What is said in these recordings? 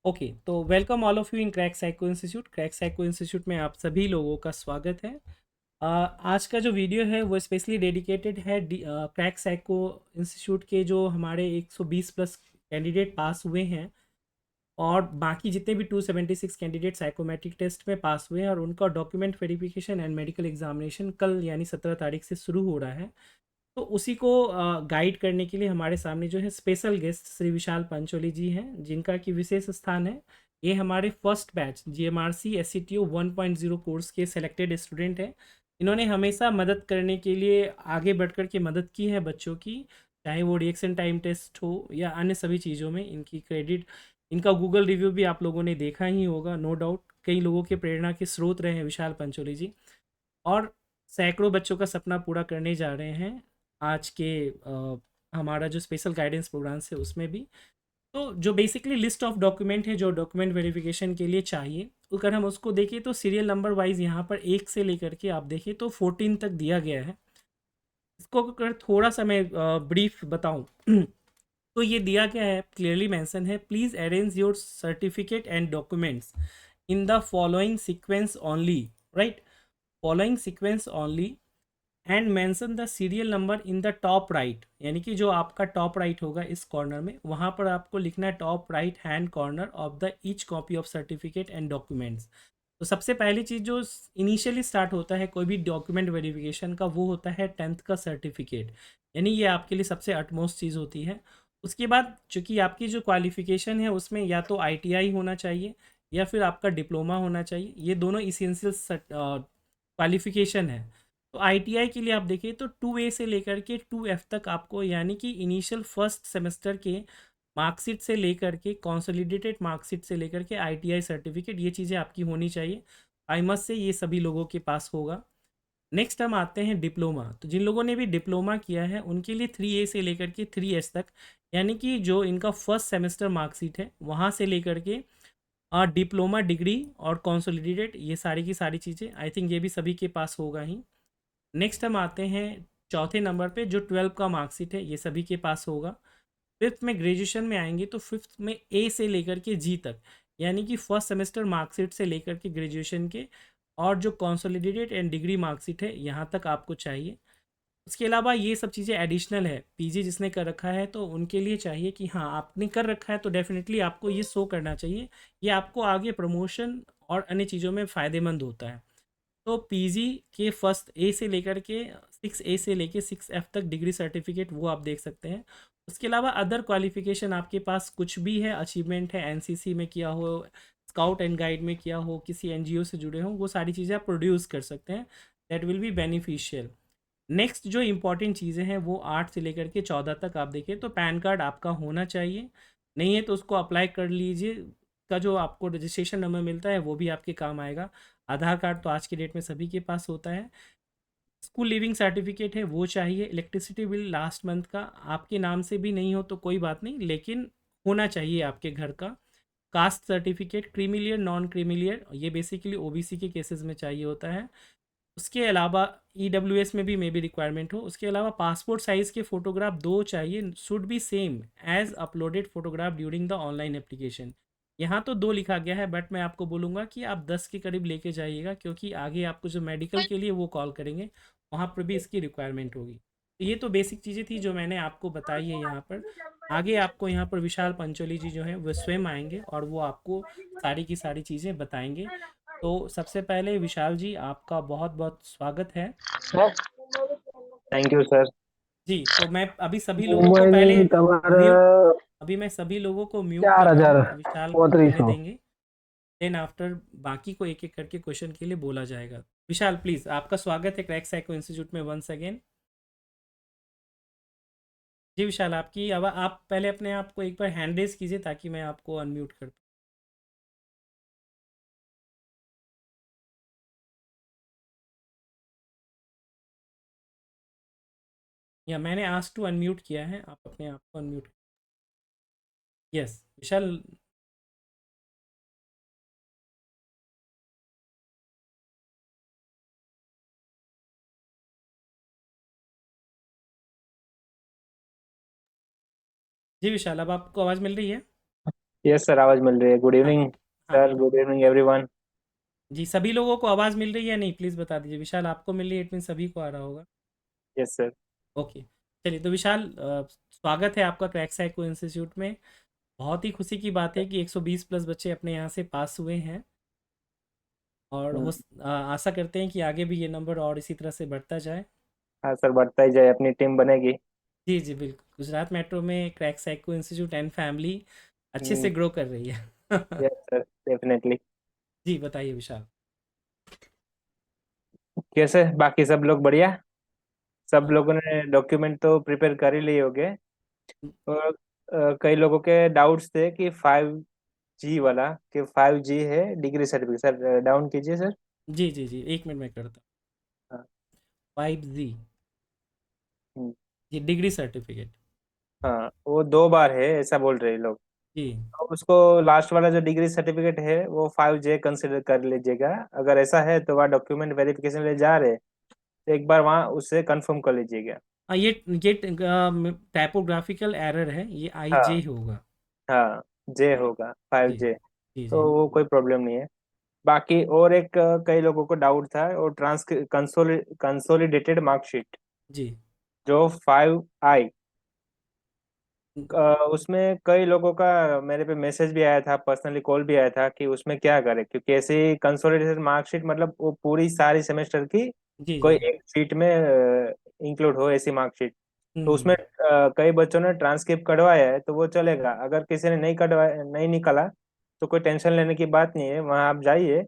Okay, तो welcome all of you in crack psycho institute. Crack psycho institute में आप सभी लोगों का स्वागत है। आज का जो वीडियो है वो स्पेशली डेडिकेटेड है क्रैक साइको इंस्टीट्यूट के जो हमारे 120 प्लस कैंडिडेट पास हुए हैं और बाकी जितने भी 276 कैंडिडेट साइकोमेट्रिक टेस्ट में पास हुए हैं और उनका document verification and medical examination कल यानी 17 तारीख से शुरू हो रहा है। तो उसी को गाइड करने के लिए हमारे सामने जो है स्पेशल गेस्ट श्री विशाल पंचोली जी हैं, जिनका कि विशेष स्थान है। ये हमारे फर्स्ट बैच जीएमआरसी एससीटीओ 1.0 कोर्स के सेलेक्टेड स्टूडेंट हैं। इन्होंने हमेशा मदद करने के लिए आगे बढ़ कर के मदद की है बच्चों की, चाहे वो रिएक्शन टाइम टेस्ट हो या अन्य सभी चीज़ों में। इनकी क्रेडिट, इनका गूगल रिव्यू भी आप लोगों ने देखा ही होगा, नो डाउट। कई लोगों के प्रेरणा के स्रोत रहे हैं विशाल पंचोली जी, और सैकड़ों बच्चों का सपना पूरा करने जा रहे हैं आज के हमारा जो स्पेशल गाइडेंस प्रोग्राम है उसमें भी। तो जो बेसिकली लिस्ट ऑफ डॉक्यूमेंट है जो डॉक्यूमेंट वेरिफिकेशन के लिए चाहिए, अगर हम उसको देखें तो सीरियल नंबर वाइज यहाँ पर 1 से लेकर के आप देखें तो 14 तक दिया गया है। इसको अगर थोड़ा सा मैं ब्रीफ बताऊँ तो ये दिया गया है, क्लियरली मेंशन है, please arrange your certificate and documents in the following sequence only, right. Following sequence only and mention the serial number in the top right, यानी कि जो आपका टॉप राइट होगा इस कॉर्नर में, वहाँ पर आपको लिखना है top right hand corner of the each copy of certificate and documents. तो सबसे पहली चीज़ जो इनिशियली स्टार्ट होता है कोई भी डॉक्यूमेंट वेरिफिकेशन का, वो होता है 10th का सर्टिफिकेट, यानी ये आपके लिए सबसे अटमोस्ट चीज़ होती है। उसके बाद चूँकि आपकी जो क्वालिफिकेशन है उसमें या तो आईटीआई होना चाहिए या फिर आपका डिप्लोमा होना चाहिए, ये दोनों इसेंशियल क्वालिफिकेशन है। तो आईटीआई के लिए आप देखिए तो 2A से लेकर के 2F तक आपको, यानी कि इनिशियल फर्स्ट सेमेस्टर के मार्कशीट से लेकर के कॉन्सोलिडेटेड मार्कशीट से लेकर के आईटीआई सर्टिफिकेट, ये चीज़ें आपकी होनी चाहिए। आई मस्ट से ये सभी लोगों के पास होगा। नेक्स्ट हम आते हैं डिप्लोमा। तो जिन लोगों ने भी डिप्लोमा किया है उनके लिए 3A से लेकर के 3S तक, यानी कि जो इनका फर्स्ट सेमेस्टर मार्कशीट है वहाँ से लेकर के डिप्लोमा डिग्री और कॉन्सोलिडेटेड, ये सारी की सारी चीज़ें आई थिंक ये भी सभी के पास होगा ही। नेक्स्ट हम आते हैं चौथे नंबर पे, जो 12 का मार्कशीट है ये सभी के पास होगा। फिफ्थ में ग्रेजुएशन में आएंगे तो फिफ्थ में ए से लेकर के जी तक, यानी कि फर्स्ट सेमेस्टर मार्कशीट से लेकर के ग्रेजुएशन के, और जो कॉन्सोलिडेटेड एंड डिग्री मार्कशीट है यहाँ तक आपको चाहिए। उसके अलावा ये सब चीज़ें एडिशनल है, पीजी जिसने कर रखा है तो उनके लिए चाहिए कि हाँ आपने कर रखा है तो डेफिनेटली आपको ये शो करना चाहिए, ये आपको आगे प्रमोशन और अन्य चीज़ों में फ़ायदेमंद होता है। तो पीजी के फर्स्ट ए से लेकर के 6A से लेके 6F तक डिग्री सर्टिफिकेट वो आप देख सकते हैं। उसके अलावा अदर क्वालिफिकेशन आपके पास कुछ भी है, अचीवमेंट है, एनसीसी में किया हो, स्काउट एंड गाइड में किया हो, किसी एनजीओ से जुड़े हों, वो सारी चीज़ें आप प्रोड्यूस कर सकते हैं। That will be beneficial. Next जो इंपॉर्टेंट चीज़ें हैं वो 8 से लेकर के 14 तक आप देखिए तो पैन कार्ड आपका होना चाहिए। नहीं है तो उसको अप्लाई कर लीजिए, का जो आपको रजिस्ट्रेशन नंबर मिलता है वो भी आपके काम आएगा। आधार कार्ड तो आज की डेट में सभी के पास होता है। स्कूल लिविंग सर्टिफिकेट है वो चाहिए। इलेक्ट्रिसिटी बिल लास्ट मंथ का आपके नाम से भी नहीं हो तो कोई बात नहीं, लेकिन होना चाहिए आपके घर का। Caste certificate, creamy layer non creamy layer, ये बेसिकली ओबीसी के केसेस में चाहिए होता है। उसके अलावा ईडब्ल्यूएस में भी मे बी रिक्वायरमेंट हो। उसके अलावा पासपोर्ट साइज़ के फ़ोटोग्राफ 2 चाहिए, should be same as uploaded photograph during the online application. यहाँ तो 2 लिखा गया है बट मैं आपको बोलूँगा कि आप 10 के करीब लेके जाइएगा, क्योंकि आगे आपको जो मेडिकल के लिए वो कॉल करेंगे वहाँ पर भी इसकी रिक्वायरमेंट होगी। तो ये तो बेसिक चीज़ें थी जो मैंने आपको बताई है यहाँ पर। आगे आपको यहाँ पर विशाल पंचोली जी जो है वो स्वयं आएंगे और वो आपको सारी की सारी चीज़ें बताएंगे। तो सबसे पहले विशाल जी आपका बहुत बहुत स्वागत है। Sir, thank you sir. जी, तो मैं अभी सभी लोगों को पहले मोबाइल कवर म्यूट अभी मैं सभी लोगों को म्यूट चार कर रहा हजार हूँ, विशाल को बोलने 3500 देंगे। देन आफ्टर बाकी को एक एक करके क्वेश्चन के लिए बोला जाएगा। विशाल प्लीज़, आपका स्वागत है क्रैक साइको इंस्टीट्यूट में वंस अगेन। जी विशाल, आपकी अब आप पहले अपने आप को एक बार हैंड रेज कीजिए ताकि मैं आपको अनम्यूट कर पाऊँ। या मैंने आस्क टू अनम्यूट किया है, आप अपने आप को अनम्यूट। यस विशाल। जी विशाल, अब आपको आवाज़ मिल रही है? यस सर, आवाज मिल रही है। गुड हाँ, इवनिंग हाँ। Sir, good evening everyone. जी, सभी लोगों को आवाज़ मिल रही है या नहीं? प्लीज़ बता दीजिए। विशाल, आपको मिल रही है, इट मीन्स सभी को आ रहा होगा। Yes sir. ओके। चलिए, तो विशाल, स्वागत है आपका क्रैक साइको इंस्टीट्यूट में। बहुत ही खुशी की बात है कि 120 प्लस बच्चे अपने यहाँ से पास हुए हैं, और आशा करते हैं कि आगे भी ये नंबर और इसी तरह से बढ़ता जाए। हाँ सर, बढ़ता ही जाए, अपनी टीम बनेगी। जी, जी, बिल्कुल। गुजरात मेट्रो में crack psycho institute and family अच्छे से ग्रो कर रही है। Yes sir, definitely. जी, बताइए विशाल। कैसे बाकी सब लोग बढ़िया? सब लोगों ने डॉक्यूमेंट तो प्रिपेयर कर ही लिए होंगे। और कई लोगों के डाउट्स थे कि 5G वाला, कि 5G है डिग्री सर्टिफिकेट। सर डाउन कीजिए सर। जी, जी, जी, 1 मिनट में करता हूँ। हाँ। 5G, हम्म, ये डिग्री सर्टिफिकेट। हाँ, वो 2 बार है ऐसा बोल रहे हैं लोग। जी, तो उसको लास्ट वाला जो डिग्री सर्टिफिकेट है वो 5J कंसिडर कर लीजिएगा। अगर ऐसा है तो वह डॉक्यूमेंट वेरिफिकेशन ले जा रहे, तो एक बार वहाँ उससे कंफर्म कर लीजिएगा। हाँ, ये टाइपोग्राफिकल एरर है, ये हाँ। IJ होगा। हाँ, जे जी, होगा, 5J। जी, तो जी, वो कोई प्रॉब्लम नहीं है। बाकी और एक कई लोगों को डाउट था, और कंसोलिडेटेड मार्कशीट जी, जो 5I, जी, उसमें कई लोगों का मेरे पे मैसेज भी आया था, पर्सनली कॉल भी आया था कि उसमें क्या करें, क्योंकि ऐसी कंसोलिडेटेड मार्कशीट मतलब वो पूरी सारी सेमेस्टर की जी, कोई जी। एक शीट में इंक्लूड हो, ऐसी मार्कशीट। तो उसमें हुँ, कई बच्चों ने ट्रांसक्रिप्ट कटवाया है, तो वो चलेगा। अगर किसी ने नहीं कटवाया, नहीं निकाला, तो कोई टेंशन लेने की बात नहीं है, वहाँ आप जाइए,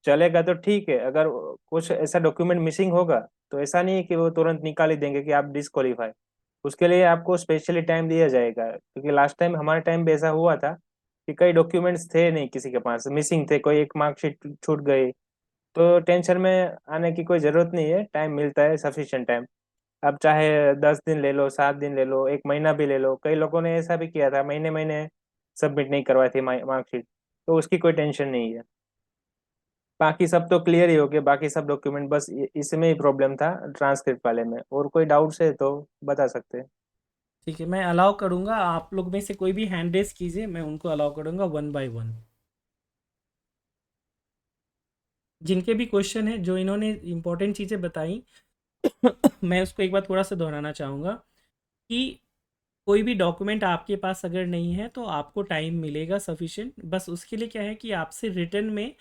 चलेगा तो ठीक है। अगर कुछ ऐसा डॉक्यूमेंट मिसिंग होगा, तो ऐसा नहीं है कि वो तुरंत निकाल ही देंगे कि आप डिस्क्वालीफाई। उसके लिए आपको स्पेशली टाइम दिया जाएगा, क्योंकि लास्ट टाइम हमारे टाइम भी ऐसा हुआ था कि कई डॉक्यूमेंट्स थे नहीं, किसी के पास मिसिंग थे, कोई एक मार्कशीट छूट गई। तो टेंशन में आने की कोई जरूरत नहीं है, टाइम मिलता है, सफिशिएंट टाइम। अब चाहे 10 दिन ले लो, 7 दिन ले लो, एक महीना भी ले लो। कई लोगों ने ऐसा भी किया था, महीने महीने सबमिट नहीं करवाई थी मार्कशीट। तो उसकी कोई टेंशन नहीं है। बाकी सब तो क्लियर ही हो गया, बाकी सब डॉक्यूमेंट, बस इसमें ही प्रॉब्लम था, ट्रांसक्रिप्ट वाले में। और कोई डाउट्स है तो बता सकते हैं। ठीक है, मैं अलाउ करूँगा। आप लोग में से कोई भी हैंड रेज़ कीजिए, मैं उनको अलाउ करूँगा 1 बाय 1। जिनके भी क्वेश्चन हैं, जो इन्होंने इम्पोर्टेंट चीज़ें बताई, मैं उसको एक बार थोड़ा-सा दोहराना चाहूँगा कि कोई भी डॉक्यूमेंट आपके पास अगर नहीं है तो आपको टाइम मिलेगा सफिशिएंट। बस उसके लिए क्या है कि आपसे रिटर्न में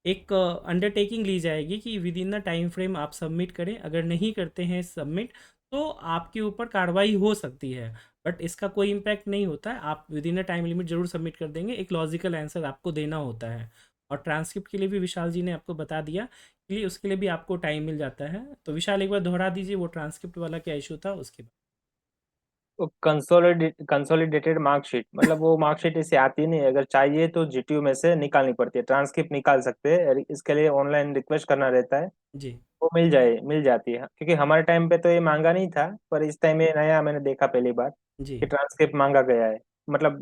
एक अंडरटेकिंग ली जाएगी कि with in the time frame आप सबमिट करें। अगर नहीं करते हैं सबमिट, तो आपके ऊपर कार्रवाई हो सकती है, बट इसका कोई इम्पैक्ट नहीं होता है। आप with in the time limit ज़रूर सबमिट कर देंगे। एक लॉजिकल आंसर आपको देना होता है, और ट्रांसक्रिप्ट के लिए भी विशाल जी ने आपको बता दिया, इसलिए उसके लिए भी आपको टाइम मिल जाता है। तो विशाल, एक बार दोहरा दीजिए वो ट्रांसक्रिप्ट वाला क्या इशू था उसके बाद। कंसोलिडेटेड मार्कशीट मतलब वो मार्कशीट ऐसे आती नहीं है। अगर चाहिए तो GTU में से निकालनी पड़ती है, ट्रांसक्रिप्ट निकाल सकते हैं, इसके लिए ऑनलाइन रिक्वेस्ट करना रहता है। जी, वो मिल जाती है, क्योंकि हमारे टाइम पे तो ये मांगा नहीं था, पर इस टाइम ये नया मैंने देखा पहली बार जी। कि ट्रांसक्रिप्ट मांगा गया है। मतलब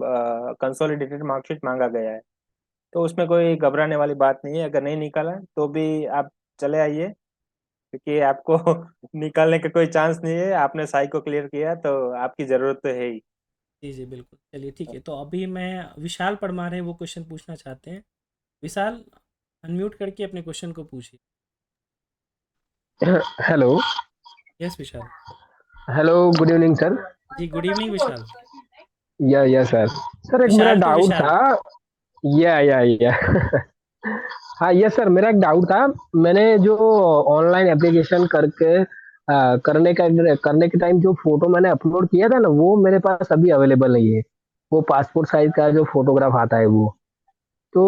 कंसोलिडेटेड मार्कशीट मांगा गया है। तो उसमें कोई घबराने वाली बात नहीं है। अगर नहीं निकाला तो भी आप चले आइए, क्योंकि आपको निकालने का कोई चांस नहीं है। आपने साई को क्लियर किया तो आपकी जरूरत तो है ही। जी, जी, बिल्कुल। चलिए ठीक है, तो अभी मैं विशाल परमार हैं, वो क्वेश्चन पूछना चाहते हैं। विशाल, अनम्यूट करके अपने क्वेश्चन को पूछिए। Hello. Yes Vishal. Hello, good evening sir. जी, good evening Vishal. Yeah sir. Sir एक मेरा विशाल टू डाउट विशाल। था। या हाँ, यस सर, मेरा एक डाउट था। मैंने जो ऑनलाइन एप्लीकेशन करके करने के टाइम जो फोटो मैंने अपलोड किया था ना, वो मेरे पास अभी अवेलेबल नहीं है। वो पासपोर्ट साइज का जो फोटोग्राफ आता है वो, तो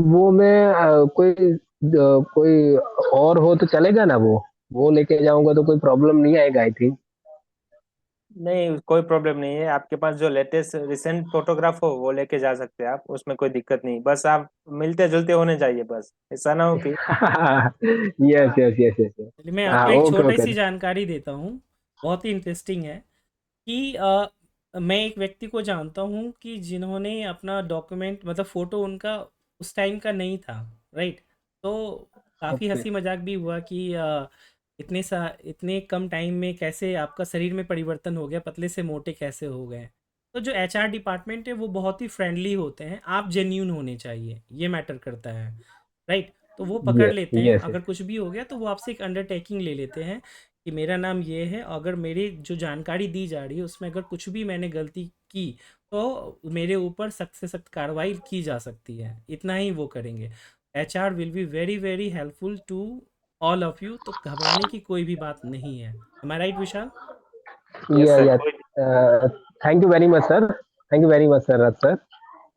वो मैं कोई और हो तो चलेगा ना? वो लेके जाऊंगा तो कोई प्रॉब्लम नहीं आएगा आई थिंक। नहीं, कोई प्रॉब्लम नहीं है। आपके पास जो लेटेस्ट रिसेंट फोटोग्राफ हो वो लेके जा सकते हैं आप, उसमें कोई दिक्कत नहीं। बस आप मिलते जुलते होने चाहिए, बस ऐसा ना हो कि। Yes yes yes yes. चलिए, मैं हाँ, आपको एक ओके छोटी ओके। सी जानकारी देता हूँ, बहुत ही इंटरेस्टिंग है कि मैं एक व्यक्ति को जानता हूँ कि जिन्होंने अपना डॉक्यूमेंट, मतलब फ़ोटो उनका उस टाइम का नहीं था, राइट? तो काफ़ी ओके। हंसी मजाक भी हुआ कि इतने कम टाइम में कैसे आपका शरीर में परिवर्तन हो गया, पतले से मोटे कैसे हो गए। तो जो एचआर डिपार्टमेंट है वो बहुत ही फ्रेंडली होते हैं, आप जेन्यून होने चाहिए, ये मैटर करता है, राइट? तो वो पकड़ यस लेते हैं, यस अगर कुछ भी हो गया तो वो आपसे एक अंडरटेकिंग ले लेते हैं कि मेरा नाम ये है, अगर मेरी जो जानकारी दी जा रही है उसमें अगर कुछ भी मैंने गलती की तो मेरे ऊपर सख्त से सख्त कार्रवाई की जा सकती है, इतना ही वो करेंगे। HR will be very very helpful to all of you, तो घबराने की कोई भी बात नहीं है। Am I right Vishal? Yes yeah sir, या कोई thank you very much sir, thank you very much sir, Rath sir,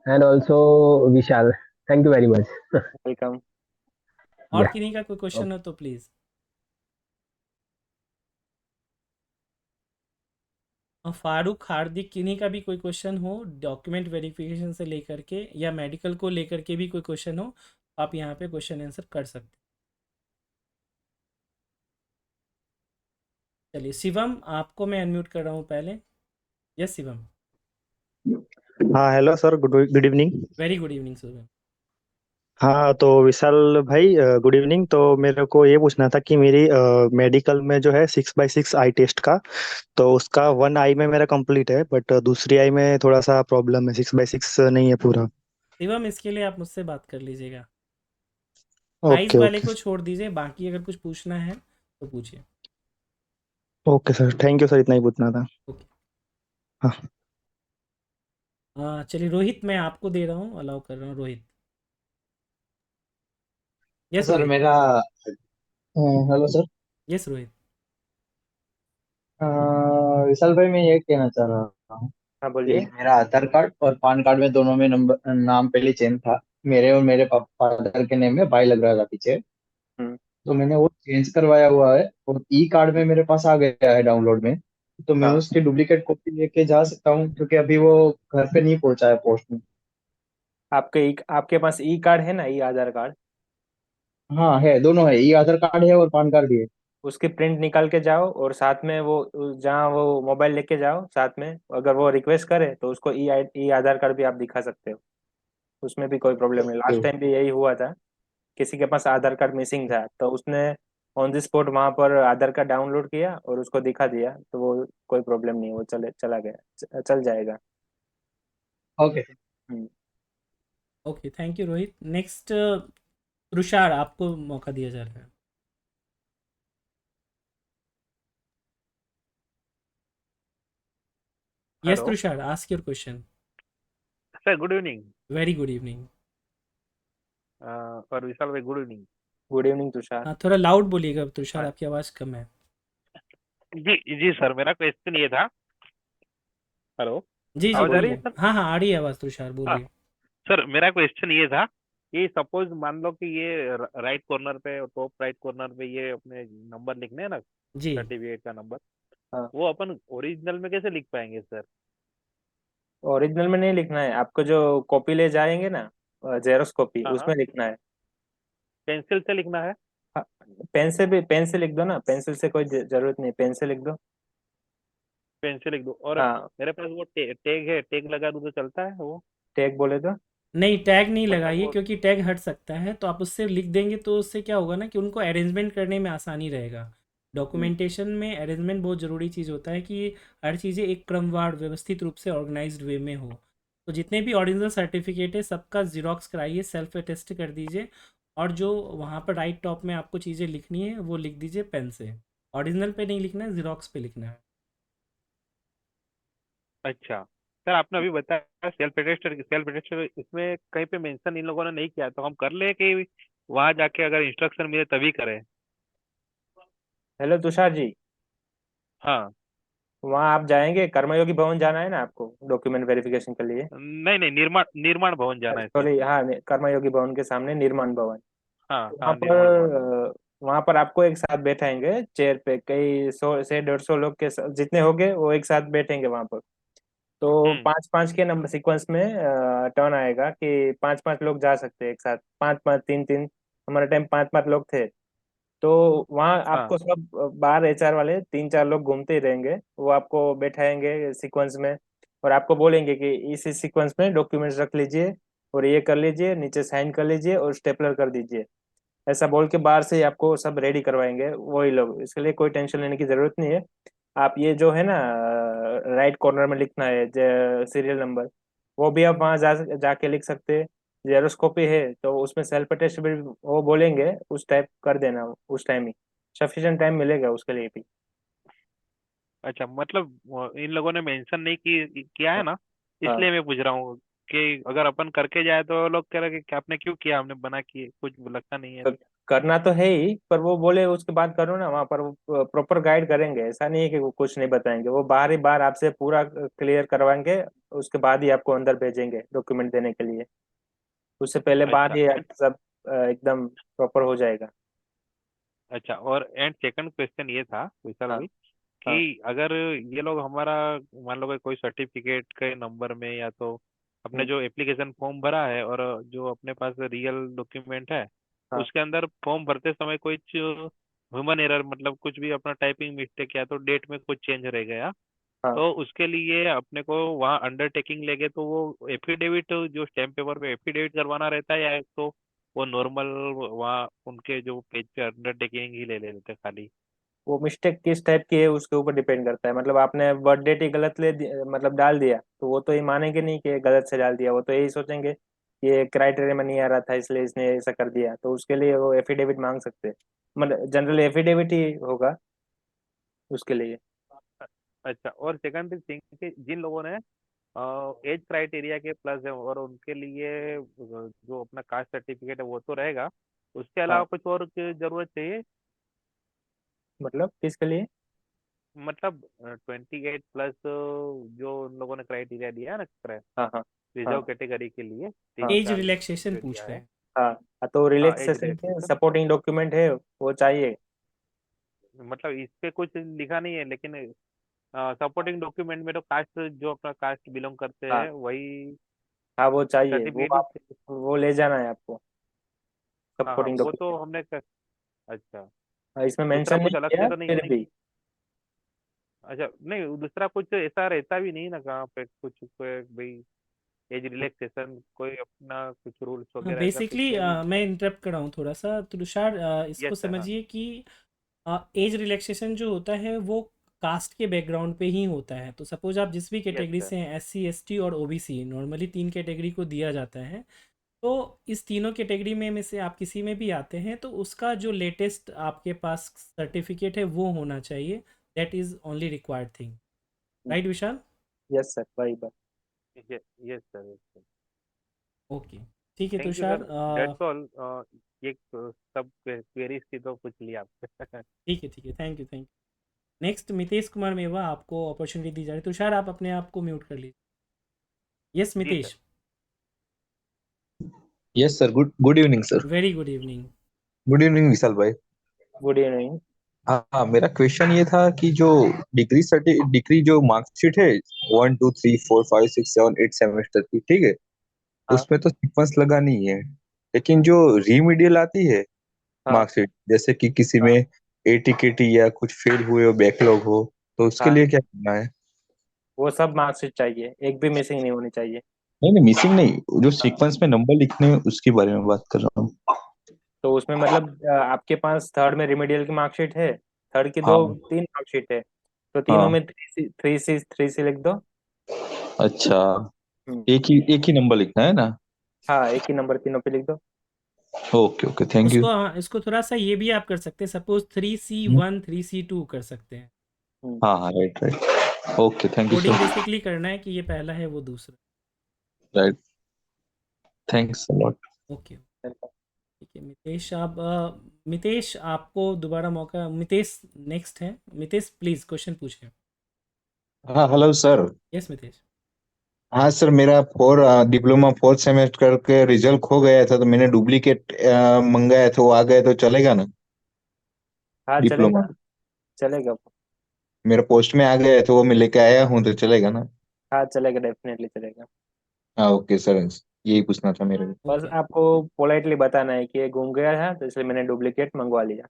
and also Vishal, thank you very much. Welcome. और या किन्हीं का कोई क्वेश्चन हो तो प्लीज़। फारूक, हार्दिक, किन्हीं का भी कोई क्वेश्चन हो डॉक्यूमेंट वेरिफिकेशन से लेकर के या मेडिकल को लेकर के भी कोई क्वेश्चन हो, आप यहाँ पे क्वेश्चन आंसर कर सकते हैं। चलिए शिवम, आपको मैं अनम्यूट कर रहा हूँ पहले। यस शिवम। हाँ hello sir, good good evening. Very good evening Shivam. हाँ तो विशाल भाई, गुड इवनिंग। तो मेरे को ये पूछना था कि मेरी मेडिकल में जो है 6x6 आई टेस्ट का, तो उसका वन आई में मेरा कंप्लीट है, बट दूसरी आई में थोड़ा सा प्रॉब्लम है, 6x6 नहीं है पूरा। शिवम, इसके लिए आप मुझसे बात कर लीजिएगा। आइज ओके वाले ओके। को छोड़ दीजिए, बाकी अगर कुछ पूछना है तो पूछिए। Okay sir, thank you sir, इतना ही पूछना था। ओके। हाँ चलिए रोहित, मैं आपको दे रहा हूँ, अलाउ कर रहा हूँ रोहित। Yes sir Rohit. मेरा हेलो सर। यस रोहित। अ, विशाल भाई, मैं ये कहना चाह रहा हूँ हाँ कि बोलिए। मेरा आधार कार्ड और पान कार्ड में दोनों में नंबर नाम पहले चेंज था। मेरे और मेरे फादर के नेम में भाई लग रहा था पीछे। हम्म। तो मैंने वो चेंज करवाया हुआ है और ई कार्ड में मेरे पास आ गया है डाउनलोड में। तो मैं हाँ, उसकी डुप्लीकेट कॉपी लेके जा सकता हूँ, क्योंकि अभी वो घर पे नहीं पहुंचा है पोस्ट में। आपके पास ई कार्ड है ना, ई आधार कार्ड? हाँ है, दोनों है, ई आधार कार्ड है और पान कार्ड भी है। उसकी प्रिंट निकाल के जाओ और साथ में वो जहाँ वो मोबाइल लेके जाओ साथ में, अगर वो रिक्वेस्ट करे तो उसको ई आधार कार्ड भी आप दिखा सकते हो। उसमें भी कोई प्रॉब्लम नहीं, ओके। लास्ट टाइम भी यही हुआ था। किसी के पास आधार कार्ड मिसिंग था तो उसने ऑन द स्पॉट वहां पर आधार कार्ड डाउनलोड किया और उसको दिखा दिया, तो वो कोई प्रॉब्लम नहीं, वो चला गया, चल जाएगा। Okay. Hmm. Okay, thank you Rohit. Next Tushar, आपको मौका दिया जा रहा है। Yes hello Tushar, ask your question. Sir, good evening. Very good evening. और विशाल भाई, good evening. Good evening Tushar. हाँ, थोड़ा लाउड बोलिएगा तुषार, हाँ आपकी आवाज़ कम है। जी जी सर, मेरा क्वेश्चन ये था। हेलो, जी जी आवाज आ रही है बोलिए। सर? हाँ हाँ, आ रही है आवाज़ तुषार, हाँ बोलिए। सर, मेरा क्वेश्चन ये था कि सपोज मान लो कि ये राइट कॉर्नर पे, टॉप राइट कॉर्नर पे ये अपने नंबर लिखने हैं ना, जी। सर्टिफिकेट का नंबर, हाँ, वो अपन ओरिजिनल में कैसे लिख पाएंगे सर? ओरिजिनल में नहीं लिखना है आपको, जो कॉपी ले जाएंगे ना, जेरोक्स कॉपी, हाँ हाँ, उसमें लिखना है। पेंसिल से लिखना है? हाँ, पेन से लिख दो ना, पेंसिल से कोई जरूरत नहीं, पेन से लिख दो। पेन से लिख दो। और हाँ, मेरे पास वो टैग है, टैग लगा दूँ तो चलता है वो? टैग बोले तो। नहीं, टैग नहीं मतलब लगाइए, वो। क्योंकि टैग हट सकता है, तो आप उससे लिख देंगे तो उससे क्या होगा ना कि उनको अरेंजमेंट करने में आसानी रहेगा। हम्म। डॉक्यूमेंटेशन में अरेंजमेंट बहुत ज़रूरी चीज़ होता है कि हर चीज़ें एक क्रमवार व्यवस्थित रूप से ऑर्गेनाइज्ड वे में हो। तो जितने भी ओरिजिनल सर्टिफिकेट है सबका ज़ेरॉक्स कराइए, सेल्फ अटेस्ट कर दीजिए, और जो वहाँ पर राइट टॉप में आपको चीज़ें लिखनी है वो लिख दीजिए पेन से। ओरिजिनल पे नहीं लिखना है, ज़ेरॉक्स पे लिखना है। अच्छा सर, आपने अभी बताया सेल्फ रजिस्टर इसमें कहीं पे मेंशन इन लोगों ने नहीं किया, तो हम कर ले कि वहां जाके अगर इंस्ट्रक्शन मिले तभी करें? हेलो तुषार जी, हाँ। वहाँ आप जाएंगे, कर्मयोगी भवन जाना है ना आपको डॉक्यूमेंट वेरिफिकेशन के लिए। नहीं नहीं, निर्माण निर्माण भवन जाना है सर। सॉरी, हाँ, कर्मयोगी भवन के सामने निर्माण भवन। हाँ वहाँ हाँ, निर्माण भवन। पर वहाँ पर आपको एक साथ बैठाएंगे चेयर पे, कई 100 से 150 लोग के जितने होंगे वो एक साथ बैठेंगे वहाँ पर। तो हम्म। 5-5 के नंबर सीक्वेंस में टर्न आएगा कि 5-5 लोग जा सकते हैं एक साथ, 5-5, 3-3। हमारे टाइम 5-5 लोग थे। तो वहाँ हाँ आपको सब बाहर एचआर वाले 3-4 लोग घूमते ही रहेंगे, वो आपको बैठाएंगे सीक्वेंस में और आपको बोलेंगे कि इस सीक्वेंस में डॉक्यूमेंट्स रख लीजिए और ये कर लीजिए, नीचे साइन कर लीजिए और स्टेपलर कर दीजिए। ऐसा बोल के बाहर से ही आपको सब रेडी करवाएंगे वही लोग, इसके लिए कोई टेंशन लेने की जरूरत नहीं है। आप ये जो है ना राइट कॉर्नर में लिखना है सीरियल नंबर, वो भी आप वहाँ जाके लिख सकते हैं। जेरोस्कोपी है तो उसमें सेल्फ अटेस्ट भी वो बोलेंगे, उस टाइप कर देना उस टाइम ही, सफिशिएंट टाइम मिलेगा उसके लिए भी। अच्छा, मतलब इन लोगों ने मेंशन नहीं किया है हाँ ना, हाँ। इसलिए मैं पूछ रहा हूँ कि अगर अपन करके जाए तो लोग कह रहे कि आपने क्यों किया, हमने बना किए, कुछ लगता नहीं है। तो करना तो है ही, पर वो बोले उसके बाद करो ना, वहाँ पर वो प्रॉपर गाइड करेंगे, ऐसा नहीं है कि वो कुछ नहीं बताएंगे, वो बार ही बार आपसे पूरा क्लियर करवाएंगे, उसके बाद ही आपको अंदर भेजेंगे डॉक्यूमेंट देने के लिए। उससे पहले बाहर अच्छा ही एंड सब एकदम प्रॉपर हो जाएगा। अच्छा, और एंड सेकंड क्वेश्चन ये था विशाल हाँ भाई हाँ कि अगर ये लोग हमारा मान लो कि कोई सर्टिफिकेट के नंबर में या तो अपने हम्म, जो एप्लीकेशन फॉर्म भरा है और जो अपने पास रियल डॉक्यूमेंट है, हाँ उसके अंदर फॉर्म भरते समय कुछ ह्यूमन एरर, मतलब कुछ भी अपना टाइपिंग मिस्टेक या तो डेट में कुछ चेंज रह गया, हाँ। तो उसके लिए अपने को वहाँ अंडरटेकिंग लेके तो वो एफिडेविट, जो स्टैम्प पेपर पे एफिडेविट करवाना रहता है, या तो वो नॉर्मल वहाँ उनके जो पेज पे अंडरटेकिंग ही ले लेते हैं खाली। वो मिस्टेक किस टाइप की है उसके ऊपर डिपेंड करता है, मतलब आपने बर्थ डेट ही गलत मतलब डाल दिया, तो वो तो ये मानेंगे नहीं कि ये गलत से डाल दिया, वो तो यही सोचेंगे कि ये क्राइटेरिया में नहीं आ रहा था इसलिए इसने ऐसा कर दिया, तो उसके लिए वो एफिडेविट मांग सकते हैं, मतलब जनरल एफिडेविट ही होगा उसके लिए। अच्छा, और सेकंड थिंग कि जिन लोगों ने एज क्राइटेरिया के प्लस है और उनके लिए जो अपना कास्ट सर्टिफिकेट है वो तो रहेगा, उसके अलावा हाँ, कुछ और की जरूरत चाहिए? मतलब किसके लिए? मतलब 28 प्लस जो उन लोगों ने क्राइटेरिया दिया है ना, हाँ हाँ रिजर्व हाँ कैटेगरी के लिए तीन हाँ एज साल रिलैक्सेशन जो पूछ दिया रहे है। हैं। हाँ हाँ, तो हाँ, एज रिलैक्सेशन के रिलैक्सेशन, सपोर्टिंग डॉक्यूमेंट है वो चाहिए। मतलब इस पे कुछ लिखा नहीं है, लेकिन सपोर्टिंग डॉक्यूमेंट में तो कास्ट, जो अपना कास्ट बिलोंग करते हाँ हैं वही हाँ वो चाहिए, वो सर्टिफिकेट ही आप वो ले जाना है आपको, हाँ हाँ, सपोर्टिंग वो तो डॉक्यूमेंट। हमने अच्छा, इसमें दूसरा मेंशन नहीं कुछ अलग किया से तो नहीं? फिर भी। अच्छा नहीं, दूसरा कुछ ऐसा रहता भी नहीं ना, कहाँ पे कुछ कोई भाई एज रिलैक्सेशन कोई अपना कुछ रूल्स हाँ, वगैरह ऐसा कुछ बेसिकली है भी नहीं? मैं इंटरप्ट कर रहा हूँ थोड़ा सा, तो तुषार इसको यस सर, हाँ। समझिए कि एज रिलैक्सेशन जो होता है वो कास्ट के बैकग्राउंड पे ही होता है। तो सपोज आप जिस भी यस कैटेगरी सर। से हैं, एससी, एसटी और ओबीसी, नॉर्मली 3 कैटेगरी को दिया जाता है। तो इस तीनों कैटेगरी में से आप किसी में भी आते हैं तो उसका जो लेटेस्ट आपके पास सर्टिफिकेट है वो होना चाहिए। That is only required thing. Right Vishal? Yes sir, वही बात। Yes sir, yes sir. Okay, ठीक है thank you Tushar. Sir, that's all. ये सब क्वेरीज थी तो पूछ लिया आपसे। ठीक है, ठीक है, thank you, thank you. Next Mitesh Kumar मेवा, आपको अपॉर्चुनिटी दी जा रही है। तुषार आप अपने आप को म्यूट कर लीजिए। यस जी sir. Mitesh. Yes sir, good good evening sir. Very good evening. Good evening Vishal भाई। Good evening. हाँ, मेरा क्वेश्चन ये था कि जो डिग्री जो मार्कशीट है 1 2 3 4 5 6 7 8 सेमेस्टर की, ठीक है, हाँ उसमें तो सीक्वेंस लगा नहीं है, लेकिन जो रीमीडियल आती है हाँ मार्कशीट, जैसे कि किसी में हाँ एटीकेटी या कुछ फेल हुए हो, बैकलॉग हो, तो उसके हाँ, लिए क्या करना है? वो सब मार्कशीट चाहिए, एक भी मिसिंग नहीं होनी चाहिए। नहीं नहीं, मिसिंग नहीं, जो हाँ, सीक्वेंस में नंबर लिखने हैं उसके बारे में बात कर रहा हूँ। तो उसमें मतलब आपके पास थर्ड में रिमेडियल की मार्कशीट है, थर्ड की दो हाँ तीन मार्कशीट है, तो तीनों हाँ। में थ्री सी लिख दो। अच्छा, हम्म, एक ही नंबर लिखना है ना? हाँ एक ही नंबर तीनों पे लिख दो। Okay okay, thank you. उसको, हाँ, इसको थोड़ा सा ये भी आप कर सकते हैं, सपोज 3C1 3C2 कर सकते हैं। हम्म, हाँ हाँ, right right, okay, thank you coding sir. Basically करना है कि ये पहला है वो दूसरा। Right, thanks a lot. Okay, ठीक है मितेश। आप मितेश, आपको दोबारा मौका। मितेश नेक्स्ट है। मितेश प्लीज़ क्वेश्चन पूछें। हाँ हेलो सर। यस मितेश। हाँ सर, मेरा डिप्लोमा फोर्थ सेमेस्टर के रिजल्ट खो गया था, तो मैंने डुप्लीकेट मंगाया था, वो आ गया तो चलेगा ना? हाँ डिप्लोमा चलेगा, चलेगा। मेरा पोस्ट में आ गया है, तो वो मैं लेके आया हूँ, तो चलेगा ना? हाँ चलेगा, डेफिनेटली चलेगा। हाँ ओके सर, यही पूछना था मेरे को। बस ओके, आपको पोलाइटली बताना है कि ये गुम गया है, तो इसलिए मैंने डुप्लीकेट मंगवा लिया।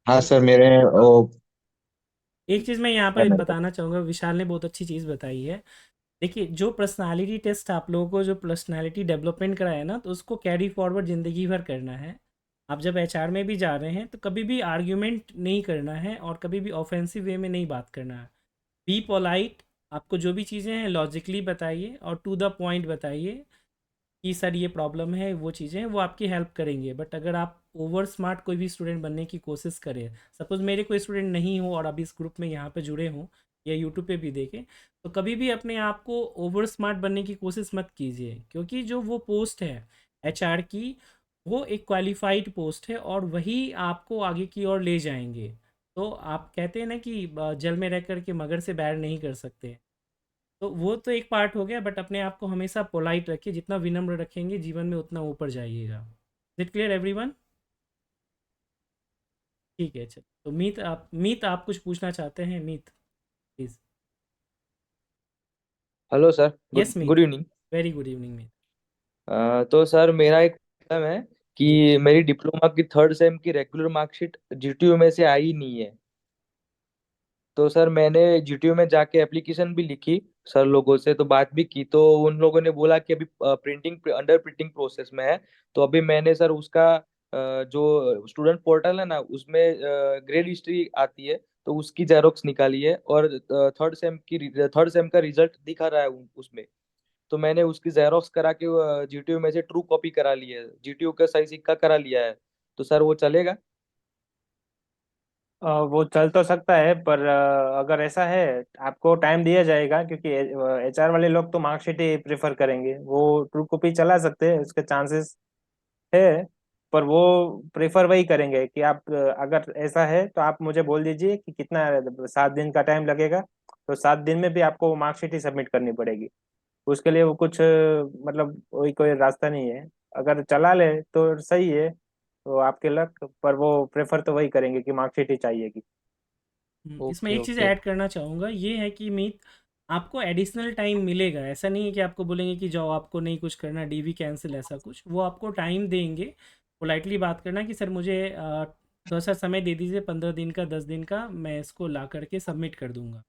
हाँ सर, ओके। मेरे वो एक चीज़ मैं यहाँ क्या पर नाम था? बताना चाहूँगा, विशाल ने बहुत अच्छी चीज़ बताई है। देखिए, जो पर्सनालिटी टेस्ट आप लोगों को जो पर्सनालिटी डेवलपमेंट कराया ना, तो उसको कैरी फॉरवर्ड ज़िंदगी भर करना है। आप जब एचआर में भी जा रहे हैं तो कभी भी आर्ग्यूमेंट नहीं करना है और कभी भी ऑफेंसिव वे में नहीं बात करना है। बी पोलाइट, आपको जो भी चीज़ें हैं लॉजिकली बताइए और टू द पॉइंट बताइए कि सर ये प्रॉब्लम है, वो चीज़ें वो आपकी हेल्प करेंगे। बट अगर आप ओवर स्मार्ट कोई भी स्टूडेंट बनने की कोशिश करें, सपोज़ मेरे कोई स्टूडेंट नहीं हो और अभी इस ग्रुप में यहाँ पे जुड़े हों या यूट्यूब पे भी देखें, तो कभी भी अपने आप को ओवर स्मार्ट बनने की कोशिश मत कीजिए, क्योंकि जो वो पोस्ट है एचआर की, वो एक क्वालिफाइड पोस्ट है और वही आपको आगे की ओर ले जाएंगे। तो आप कहते हैं ना कि जल में रह कर के मगर से बैर नहीं कर सकते, तो वो तो एक पार्ट हो गया। बट अपने आप को हमेशा पोलाइट रखिए, जितना विनम्र रखेंगे जीवन में उतना ऊपर जाइएगा। It clear everyone? ठीक है, चलो। तो मीत आप कुछ पूछना चाहते हैं? Meet please. Hello sir, good yes Meet, good evening. Very good evening Meet. तो सर मेरा एक प्रॉब्लम है जी कि मेरी डिप्लोमा की थर्ड सेम की रेगुलर मार्कशीट जीटीयू में से आई नहीं है। तो सर मैंने जीटीयू में जाके एप्लीकेशन भी लिखी, सर लोगों से तो बात भी की, तो उन लोगों ने बोला कि अभी प्रिंटिंग अंडर प्रिंटिंग प्रोसेस में है। तो अभी मैंने सर उसका जो स्टूडेंट पोर्टल है ना, उसमें ग्रेड हिस्ट्री आती है, तो उसकी जेरोक्स निकाली है और थर्ड सेम का रिजल्ट दिखा रहा है उसमें। तो मैंने उसकी जेरोक्स करा के जीटीयू में से ट्रू कॉपी करा लिया है, जीटीयू का सही सिक्का करा लिया है। तो सर वो चलेगा? वो चल तो सकता है, पर अगर ऐसा है आपको टाइम दिया जाएगा, क्योंकि एचआर वाले लोग तो मार्कशीट ही प्रेफर करेंगे। वो ट्रू कॉपी चला सकते हैं, उसके चांसेस है, पर वो प्रेफर वही करेंगे कि आप अगर ऐसा है तो आप मुझे बोल दीजिए कि कितना 7 दिन का टाइम लगेगा, तो 7 दिन में भी आपको मार्कशीट ही सबमिट करनी पड़ेगी। उसके लिए वो कुछ मतलब वही कोई रास्ता नहीं है। अगर चला ले तो सही है, तो आपके लक, पर वो प्रेफर तो वही करेंगे कि मार्कशीट ही चाहिएगी। इसमें ओके एक चीज़ ओके। ऐड करना चाहूँगा, ये है कि मीत आपको एडिशनल टाइम मिलेगा। ऐसा नहीं है कि आपको बोलेंगे कि जाओ आपको नहीं कुछ करना, डीवी कैंसिल, ऐसा कुछ। वो आपको टाइम देंगे। पोलाइटली बात करना कि सर मुझे थोड़ा सा समय दे दीजिए, 15 दिन का, 10 दिन का, मैं इसको ला करके सबमिट कर दूंगा।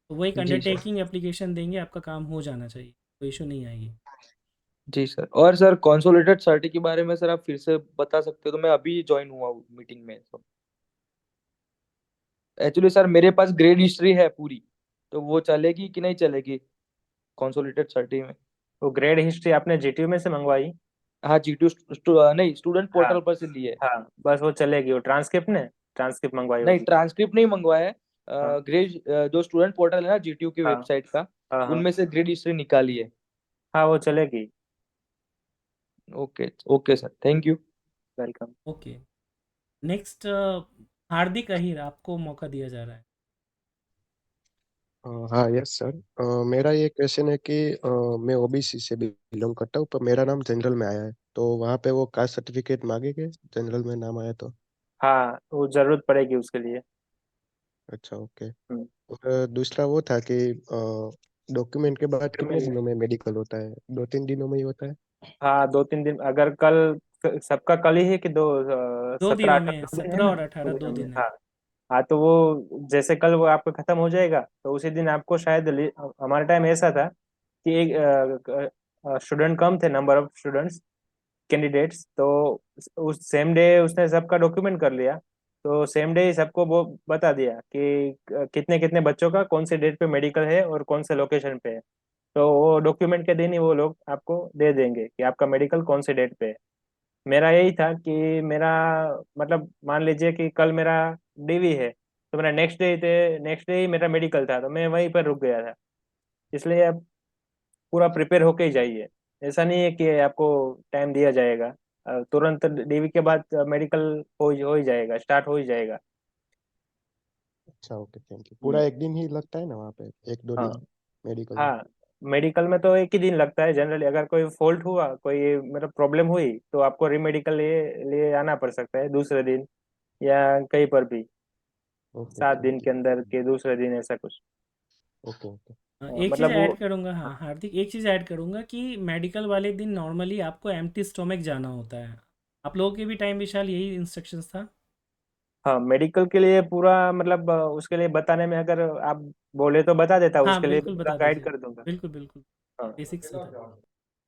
तो वो एक जी सर। अंडरटेकिंग एप्लीकेशन देंगे, आपका काम हो जाना चाहिए, कोई इशू नहीं आएगी। जी सर, और सर कंसोलिडेटेड सर्टी के बारे में सर आप फिर से बता सकते हो? तो मैं अभी ज्वाइन हुआ मीटिंग में, तो एक्चुअली सर मेरे पास ग्रेड हिस्ट्री है पूरी, तो वो चलेगी कि नहीं चलेगी कंसोलिडेटेड सर्टी में? वो ग्रेड हिस्ट्री आपने जीटीयू में से मंगवाई? हाँ जीटीयू नहीं, स्टूडेंट हाँ, पोर्टल पर से लिए। हाँ, बस वो चलेगी। वो ट्रांसक्रिप्ट ने ट्रांसक्रिप्ट मंगवाई नहीं, होगी। ट्रांसक्रिप्ट नहीं मंगवाया है। हाँ, ग्रेड जो स्टूडेंट पोर्टल है ना जीटीयू की हाँ, वेबसाइट का, हाँ, हाँ, उनमें से ग्रेड हिस्ट्री निकाली है। हाँ, वो चलेगी। Okay okay sir, thank you. Welcome. Okay, next Hardik Ahir, आपको मौका दिया जा रहा है। हाँ यस सर, मेरा ये क्वेश्चन है कि मैं ओबीसी से बिलोंग करता हूँ, पर मेरा नाम जनरल में आया है, तो वहाँ पे वो कास्ट सर्टिफिकेट मांगेंगे जनरल में नाम आया तो? हाँ, वो जरूरत पड़ेगी उसके लिए। अच्छा ओके। हम्म। और दूसरा वो था कि डॉक्यूमेंट के बाद कितने दिनों में मेडिकल होता है? 2-3 दिनों में ही होता है? हाँ, 2-3 दिन। अगर कल सबका कल ही है कि दो, दो 17 दिनों में, 18 दिन है 17 ना, और दो 18, दो दिनों में। दिन है। हाँ, हाँ, तो वो जैसे कल वो आपका खत्म हो जाएगा, तो उसी दिन आपको शायद हमारे टाइम ऐसा था कि एक स्टूडेंट कम थे, नंबर ऑफ स्टूडेंट्स, कैंडिडेट्स, तो उस सेम डे उसने सबका डॉक्यूमेंट कर लिया। तो सेम डे ही सबको वो बता दिया कि कितने कितने बच्चों का कौन से डेट पे मेडिकल है और कौन से लोकेशन पे है। तो वो डॉक्यूमेंट के दिन ही वो लोग आपको दे देंगे कि आपका मेडिकल कौन से डेट पे है। मेरा यही था कि मेरा मतलब मान लीजिए कि कल मेरा डीवी है, तो मेरा नेक्स्ट डे ही मेरा मेडिकल था, तो मैं वहीं पर रुक गया था। इसलिए आप पूरा प्रिपेयर होके ही जाइए। ऐसा नहीं है कि आपको टाइम दिया जाएगा। तुरंत डीवी के बाद मेडिकल हो ही जाएगा, स्टार्ट हो ही जाएगा। अच्छा ओके थैंक यू। पूरा हम्म। एक दिन ही लगता है ना वहाँ पे, 1-2 दिन हाँ, मेडिकल में? हाँ, मेडिकल में तो एक ही दिन लगता है जनरली। अगर कोई फॉल्ट हुआ, कोई मतलब प्रॉब्लम हुई, तो आपको रीमेडिकल लिए आना पड़ सकता है दूसरे दिन, या कहीं पर भी ओके 7 दिन थैंक के यू। अंदर के दूसरे दिन, ऐसा कुछ। Okay okay. एक चीज़ मतलब वो। ऐड करूँगा, हाँ हार्दिक, एक चीज़ ऐड करूँगा कि मेडिकल वाले दिन नॉर्मली आपको एम्प्टी स्टोमक जाना होता है। आप लोगों के भी टाइम विशाल यही इंस्ट्रक्शंस था? हाँ, मेडिकल के लिए पूरा मतलब उसके लिए बताने में अगर आप बोले तो बता देता, हाँ उसके लिए बिल्कुल, पूरा बता गाइड दीजिए। कर दूंगा। बिल्कुल बिल्कुल, हाँ, बेसिक्स बता।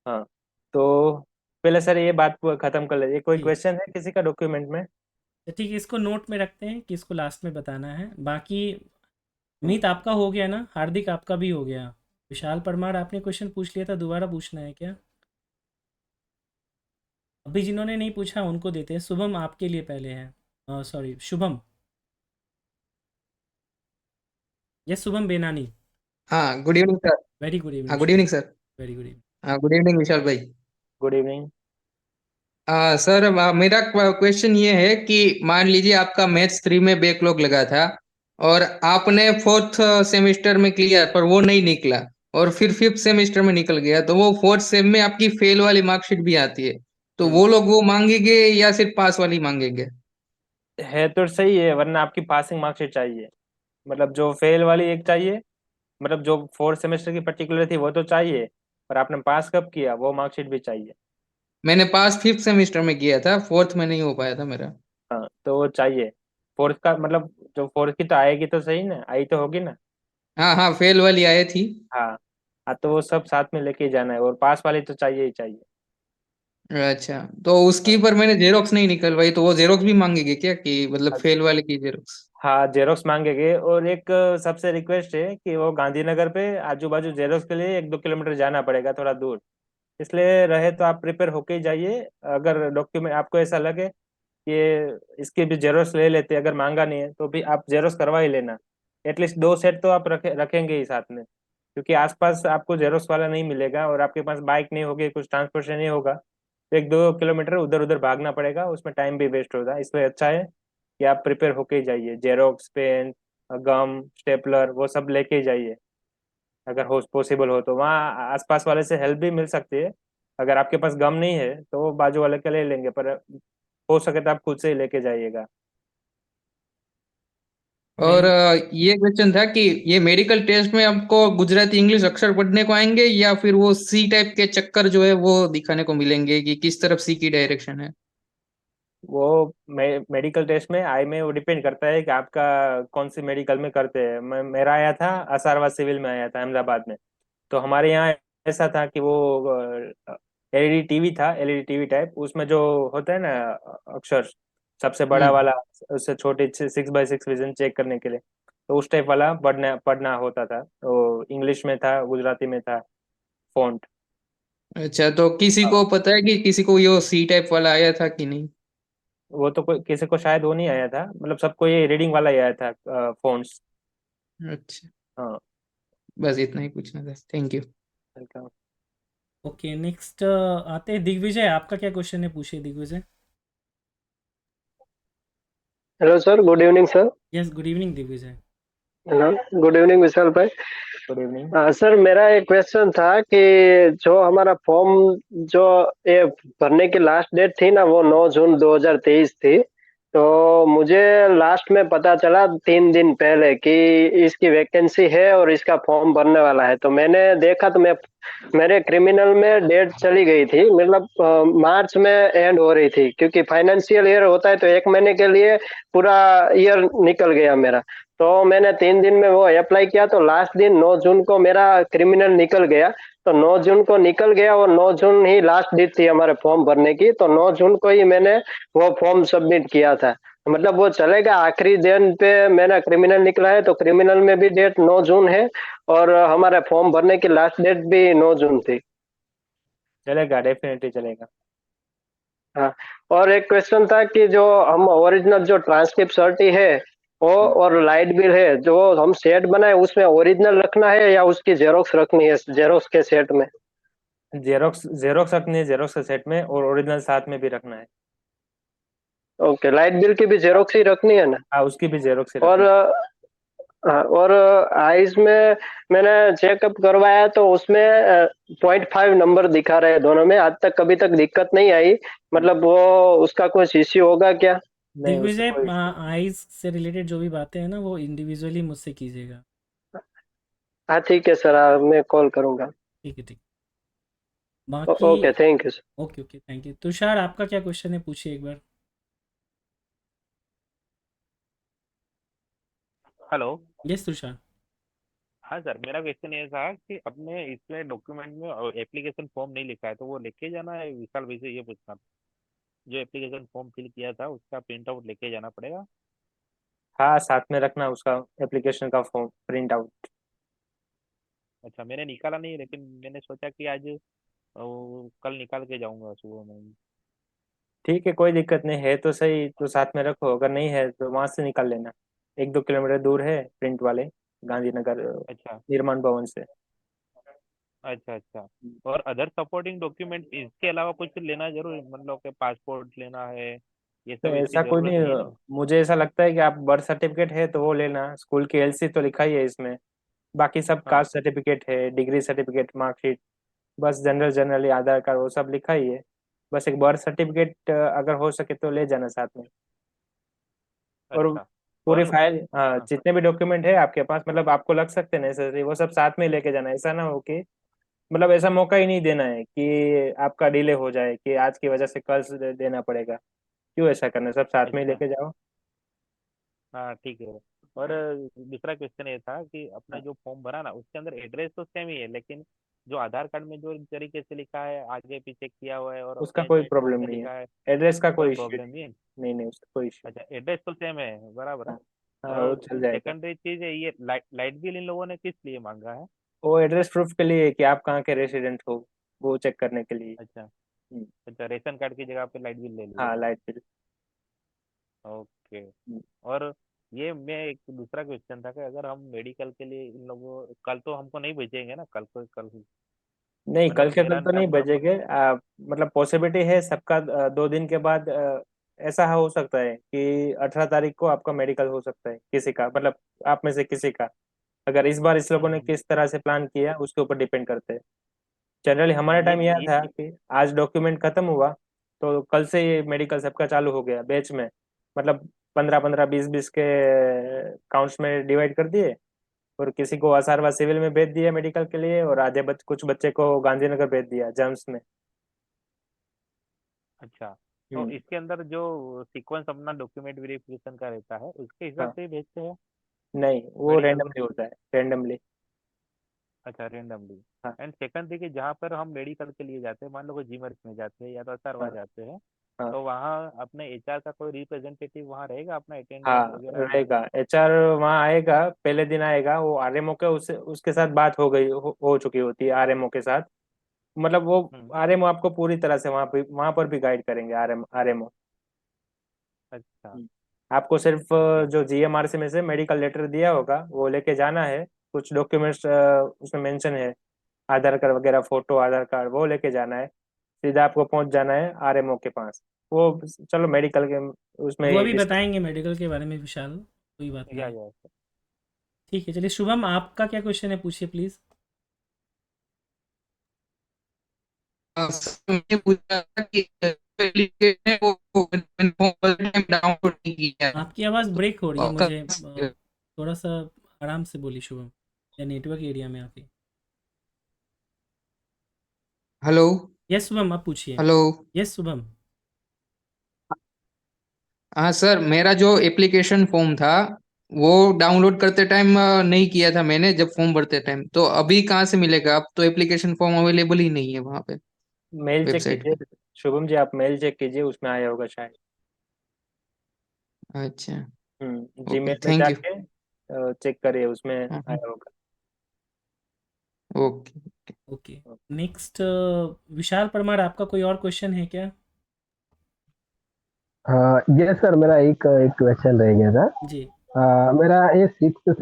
हाँ, तो पहले सर ये बात खत्म कर ले। कोई जी, क्वेश्चन है किसी का डॉक्यूमेंट में? तो ठीक है, इसको नोट में रखते हैं कि इसको लास्ट में बताना है। बाकी मीत आपका हो गया ना, हार्दिक आपका भी हो गया। विशाल परमार आपने क्वेश्चन पूछ लिया था, दोबारा पूछना है क्या? अभी जिन्होंने नहीं पूछा उनको देते हैं। शुभम आपके लिए पहले है, सॉरी शुभम, यस शुभम बेनानी। हाँ good evening sir. Very good evening हाँ good Shubham. Evening sir. Very good evening. हाँ गुड इवनिंग विशाल भाई। Good evening. सर मेरा क्वेश्चन ये है कि मान लीजिए आपका मैथ्स 3 में बैकलॉग लगा था और आपने फोर्थ सेमेस्टर में क्लियर पर वो नहीं निकला और फिर फिफ्थ सेमेस्टर में निकल गया, तो वो फोर्थ सेम में आपकी फेल वाली मार्कशीट भी आती है, तो वो लोग वो मांगेंगे या सिर्फ पास वाली मांगेंगे? है तो सही है, वरना आपकी पासिंग मार्कशीट चाहिए। मतलब जो फेल वाली एक चाहिए, मतलब जो फोर्थ सेमेस्टर की पर्टिकुलर थी वो तो चाहिए, पर आपने पास कब किया वो मार्कशीट भी चाहिए। मैंने पास फिफ्थ सेमेस्टर में किया था, फोर्थ में नहीं हो पाया था मेरा। हाँ तो वो चाहिए। फोर्थ का मतलब जो फोर्थ की तो आएगी तो सही ना, आई तो होगी ना। हाँ हाँ फेल वाली आई थी। हाँ। हाँ तो वो सब साथ में लेके ही जाना है, और पास वाली तो चाहिए ही चाहिए। अच्छा, तो उसकी हाँ। पर मैंने जेरोक्स नहीं निकलवाई, तो वो जेरोक्स भी मांगेंगे क्या, कि मतलब फेल वाले की जेरोक्स? हाँ जेरोक्स मांगेंगे, और एक सबसे रिक्वेस्ट है कि वो गांधीनगर पे आजू बाजू जेरोक्स के लिए 1-2 किलोमीटर जाना पड़ेगा, थोड़ा दूर। इसलिए रहे तो आप प्रिपेयर होके ही जाइए। अगर डॉक्यूमेंट आपको ऐसा लगे कि इसके भी जेरोक्स ले लेते, अगर मांगा नहीं है तो भी आप जेरोक्स करवा ही लेना। एटलीस्ट 2 सेट तो आप रखेंगे ही साथ में, क्योंकि आसपास आपको जेरोक्स वाला नहीं मिलेगा, और आपके पास बाइक नहीं होगी, कुछ ट्रांसपोर्टेशन नहीं होगा, तो 1-2 किलोमीटर उधर उधर भागना पड़ेगा, उसमें टाइम भी वेस्ट होगा। इसलिए अच्छा है कि आप प्रिपेयर होके ही जाइए, जेरोक्स, पेन, गम, स्टेपलर वो सब लेके ही जाइए। अगर हो पॉसिबल हो तो वहाँ आसपास वाले से हेल्प भी मिल सकती है। अगर आपके पास गम नहीं है तो वो बाजू वाले के ले लेंगे, पर हो सके तो आप खुद से ही लेके जाइएगा। और वेरी ये क्वेश्चन था कि ये मेडिकल टेस्ट में आपको गुजराती इंग्लिश अक्षर पढ़ने को आएंगे या फिर वो सी टाइप के चक्कर जो है वो दिखाने को मिलेंगे कि किस तरफ सी की डायरेक्शन है? वो मेडिकल टेस्ट में आई में वो डिपेंड करता है कि आपका कौन सी मेडिकल में करते हैं। मेरा आया था असारवा सिविल में आया था, अहमदाबाद में। तो हमारे यहाँ ऐसा था कि वो एलईडी टीवी था, एलईडी टीवी टाइप, उसमें जो होता है ना अक्षर, सबसे बड़ा हम्म। वाला, उससे छोटे 6x6 विजन चेक करने के लिए, तो उस टाइप वाला पढ़ना पढ़ना होता था। तो इंग्लिश में था, गुजराती में था, फॉन्ट। अच्छा, तो किसी को पता है कि किसी को ये सी टाइप वाला आया था कि नहीं? वो तो कोई किसी को शायद वो नहीं आया था, मतलब सबको ये रीडिंग वाला ही आया था, फॉन्ट्स। अच्छा, हाँ। बस इतना ही पूछना था, thank you. Welcome. Okay. Next आते हैं दिग्विजय, आपका क्या क्वेश्चन है, पूछिए Digvijay. Hello sir, good evening sir. Yes good evening Digvijay. Hello, good evening Vishal भाई। Good evening. सर मेरा एक क्वेश्चन था कि जो हमारा फॉर्म, जो ये भरने की लास्ट डेट थी ना, वो 9 जून 2023 थी। तो मुझे लास्ट में पता चला 3 दिन पहले कि इसकी वैकेंसी है और इसका फॉर्म भरने वाला है। तो मैंने देखा तो मेरे क्रिमिनल में डेट चली गई थी, मतलब मार्च में एंड हो रही थी, क्योंकि फाइनेंशियल ईयर होता है तो 1 महीने के लिए पूरा ईयर निकल गया मेरा। तो मैंने 3 दिन में वो अप्लाई किया, तो लास्ट दिन 9 जून को मेरा क्रिमिनल निकल गया। तो 9 जून को निकल गया, और 9 जून ही लास्ट डेट थी हमारे फॉर्म भरने की। तो 9 जून को ही मैंने वो फॉर्म सबमिट किया था। मतलब वो चलेगा, आखिरी दिन पे मेरा क्रिमिनल निकला है, तो क्रिमिनल में भी डेट 9 जून है, और हमारे फॉर्म भरने की लास्ट डेट भी 9 जून थी। चलेगा, डेफिनेटली चलेगा। हाँ। और एक क्वेश्चन था कि जो हम ओरिजिनल जो ट्रांसक्रिप्ट सर्टी है वो, और लाइट बिल है, जो हम सेट बनाए उसमें ओरिजिनल रखना है या उसकी जेरोक्स रखनी है, जेरोक्स के सेट में? जेरोक्स जेरोक्स रखनी है, जेरोक्स के सेट में, और ओरिजिनल साथ में भी रखना है। ओके, लाइट बिल की भी जेरोक्स ही रखनी है ना? हाँ उसकी भी जेरोक्स ही और रखनी हाँ, और आइज में मैंने चेकअप करवाया तो उसमें 0.5 नंबर दिखा रहे हैं दोनों में। आज तक कभी तक दिक्कत नहीं आई, है। मतलब वो उसका कुछ इश्यू होगा क्या? नहीं उससे दिग्विजय कोई। आइज से रिलेटेड जो भी बातें हैं ना वो इंडिविजुअली मुझसे कीजिएगा। हाँ ठीक है सर, मैं कॉल करूँगा। ठीक है ठीक। बाकी okay, thank you sir. Okay okay thank you. Tushar आपका क्या क्वेश्चन है, पूछिए एक बार। हेलो। यस तुषार। हाँ सर, मेरा क्वेश्चन ये था कि अपने इसमें डॉक्यूमेंट में एप्लीकेशन फॉर्म नहीं लिखा है, तो वो लेके जाना है? विशाल भाई से ये पूछना था। जो एप्लीकेशन फॉर्म फिल किया था उसका प्रिंट आउट लेके जाना पड़ेगा? हाँ, साथ में रखना उसका एप्लीकेशन का फॉर्म प्रिंट आउट। अच्छा, मैंने निकाला नहीं, लेकिन मैंने सोचा कि आज कल निकाल के जाऊंगा सुबह में ही। ठीक है, कोई दिक्कत नहीं है तो सही, तो साथ में रखो, अगर नहीं है तो वहां से निकाल लेना। 1-2 किलोमीटर दूर है प्रिंट वाले, गांधीनगर अच्छा निर्माण भवन से। अच्छा अच्छा। और अदर सपोर्टिंग डॉक्यूमेंट इसके अलावा कुछ लेना जरूर, मतलब कि पासपोर्ट लेना है, ये तो सब इसकी ऐसा कोई जरूरत नहीं, नहीं है ना? मुझे ऐसा लगता है कि आप बर्थ सर्टिफिकेट है तो वो लेना, स्कूल की एलसी तो लिखा ही है इसमें। बाकी सब हाँ। कास्ट सर्टिफिकेट है, डिग्री सर्टिफिकेट, मार्कशीट, बस जनरली आधार कार्ड वो सब लिखा ही है। बस एक बर्थ सर्टिफिकेट अगर हो सके तो ले जाना साथ में। और अच्छा। पूरी और फाइल, हाँ, हाँ जितने भी डॉक्यूमेंट है आपके पास, मतलब आपको लग सकते हैं नेसेसरी, वो सब साथ में लेके जाना। ऐसा ना हो कि, मतलब ऐसा मौका ही नहीं देना है कि आपका डिले हो जाए कि आज की वजह से कल से देना पड़ेगा। क्यों ऐसा करना, सब साथ में ही अच्छा। लेके जाओ। हाँ ठीक है। और दूसरा क्वेश्चन ये था कि अपना जो फॉर्म भरा ना, उसके अंदर एड्रेस तो सेम ही है, लेकिन जो आधार कार्ड में जो तरीके से लिखा है, आगे पीछे किया हुआ है, और उसका अपने कोई जो फॉर्म प्रॉब्लम में नहीं है, लिखा है, एड्रेस का कोई कोई इश्यू प्रॉब्लम नहीं। नहीं है। नहीं नहीं, उसका कोई इश्यू अच्छा, एड्रेस तो सेम है, बराबर है। नहीं। हाँ हाँ, वो और चल जाएगा। सेकेंडरी चीज है, ये लाइट बिल इन लोगों ने किस लिए मांगा है? वो एड्रेस प्रूफ के लिए है कि आप कहाँ के रेसिडेंट हो, वो चेक करने के लिए। अच्छा हम्म, अच्छा, रेशन कार्ड की जगह पे लाइट बिल ले लिया हाँ, है। Light bill. ओके। और ये मैं एक दूसरा क्वेश्चन था कि अगर हम मेडिकल के लिए इन लोगों, कल तो हमको नहीं भेजेंगे ना, कल को कल, नहीं, कल मतलब के मेरा कल तो नहीं अपना बजेंगे, मतलब पॉसिबिलिटी है सबका, 2 दिन के बाद ऐसा हो सकता है कि 18 तारीख को आपका मेडिकल हो सकता है किसी का, मतलब आप में से किसी का। अगर इस बार इस लोगों ने हम्म, किस तरह से प्लान किया उसके ऊपर डिपेंड करते हैं। जनरली हमारे टाइम यह था ये कि आज डॉक्यूमेंट खत्म हुआ तो कल से ये मेडिकल सबका चालू हो गया बैच में, मतलब 15-15, 20-20 के काउंट्स में डिवाइड कर दिए, और किसी को असारवा सिविल में भेज दिया मेडिकल के लिए, और आधे कुछ बच्चे को गांधीनगर भेज दिया जम्स में। अच्छा। तो हम्म। इसके अंदर जो सीक्वेंस अपना डॉक्यूमेंट वेरिफिकेशन का रहता है, उसके हिसाब हाँ, से ही भेजते हैं नहीं, वो मेडिकल में? रेंडमली होता है, रेंडमली। अच्छा, रेंडमली। हाँ एंड सेकंड थिंग कि जहाँ पर हम मेडिकल के लिए जाते हैं, मान लो कोई जीमर्स में जाते हैं या तो असरवा हाँ जाते हैं, हाँ तो वहाँ अपने एचआर का कोई रिप्रेजेंटेटिव वहाँ रहेगा अपना अटेंडेंस हाँ, वगैरह में? रहेगा एचआर, वहाँ आएगा, पहले दिन आएगा वो आरएमओ के, उससे उसके साथ बात हो चुकी होती है आरएमओ के साथ। मतलब वो हम्म। आरएमओ आपको पूरी तरह से वहाँ पर भी गाइड करेंगे, आरएमओ। अच्छा। आपको सिर्फ ओके। जो जीएमआरसी में से मेडिकल लेटर दिया होगा वो लेके जाना है। कुछ डॉक्यूमेंट्स उसमें मेंशन है, आधार कार्ड वगैरह, फोटो, आधार कार्ड, वो लेके जाना है। सीधा आपको पहुंच जाना है आरएमओ के पास। वो, चलो मेडिकल के वो उसमें अभी बताएंगे मेडिकल के बारे में विशाल, कोई बात नहीं है। या ठीक है, चलिए शुभम, आपका क्या क्वेश्चन है, पूछिए प्लीज़। सर, मैंने पूछा था कि एप्लीकेशन है वो डाउनलोड नहीं किया है। आपकी आवाज़ ब्रेक हो रही है, और मुझे थोड़ा सा आराम से बोलिए शुभम, या नेटवर्क एरिया में आके। हेलो। यस शुभम, आप पूछिए। हेलो। यस शुभम। हाँ सर, मेरा जो एप्लीकेशन फॉर्म था वो डाउनलोड करते टाइम नहीं किया था मैंने, जब फॉर्म भरते टाइम। तो अभी कहाँ से मिलेगा? अब तो एप्लीकेशन फॉर्म अवेलेबल ही नहीं है वहाँ पे, मेल चेक वेबसाइट कीजिए, पे। शुभम जी, आप मेल चेक कीजिए, उसमें आया होगा शायद। अच्छा। ओके, जीमेल में थैंक यू। जाके चेक करिए, उसमें हाँ। आया होगा। ओके। ओके, नेक्स्ट विशाल परमार, आपका कोई और क्वेश्चन है क्या? ये सर मेरा एक एक क्वेश्चन रह गया था। जी। मेरा ये सिक्स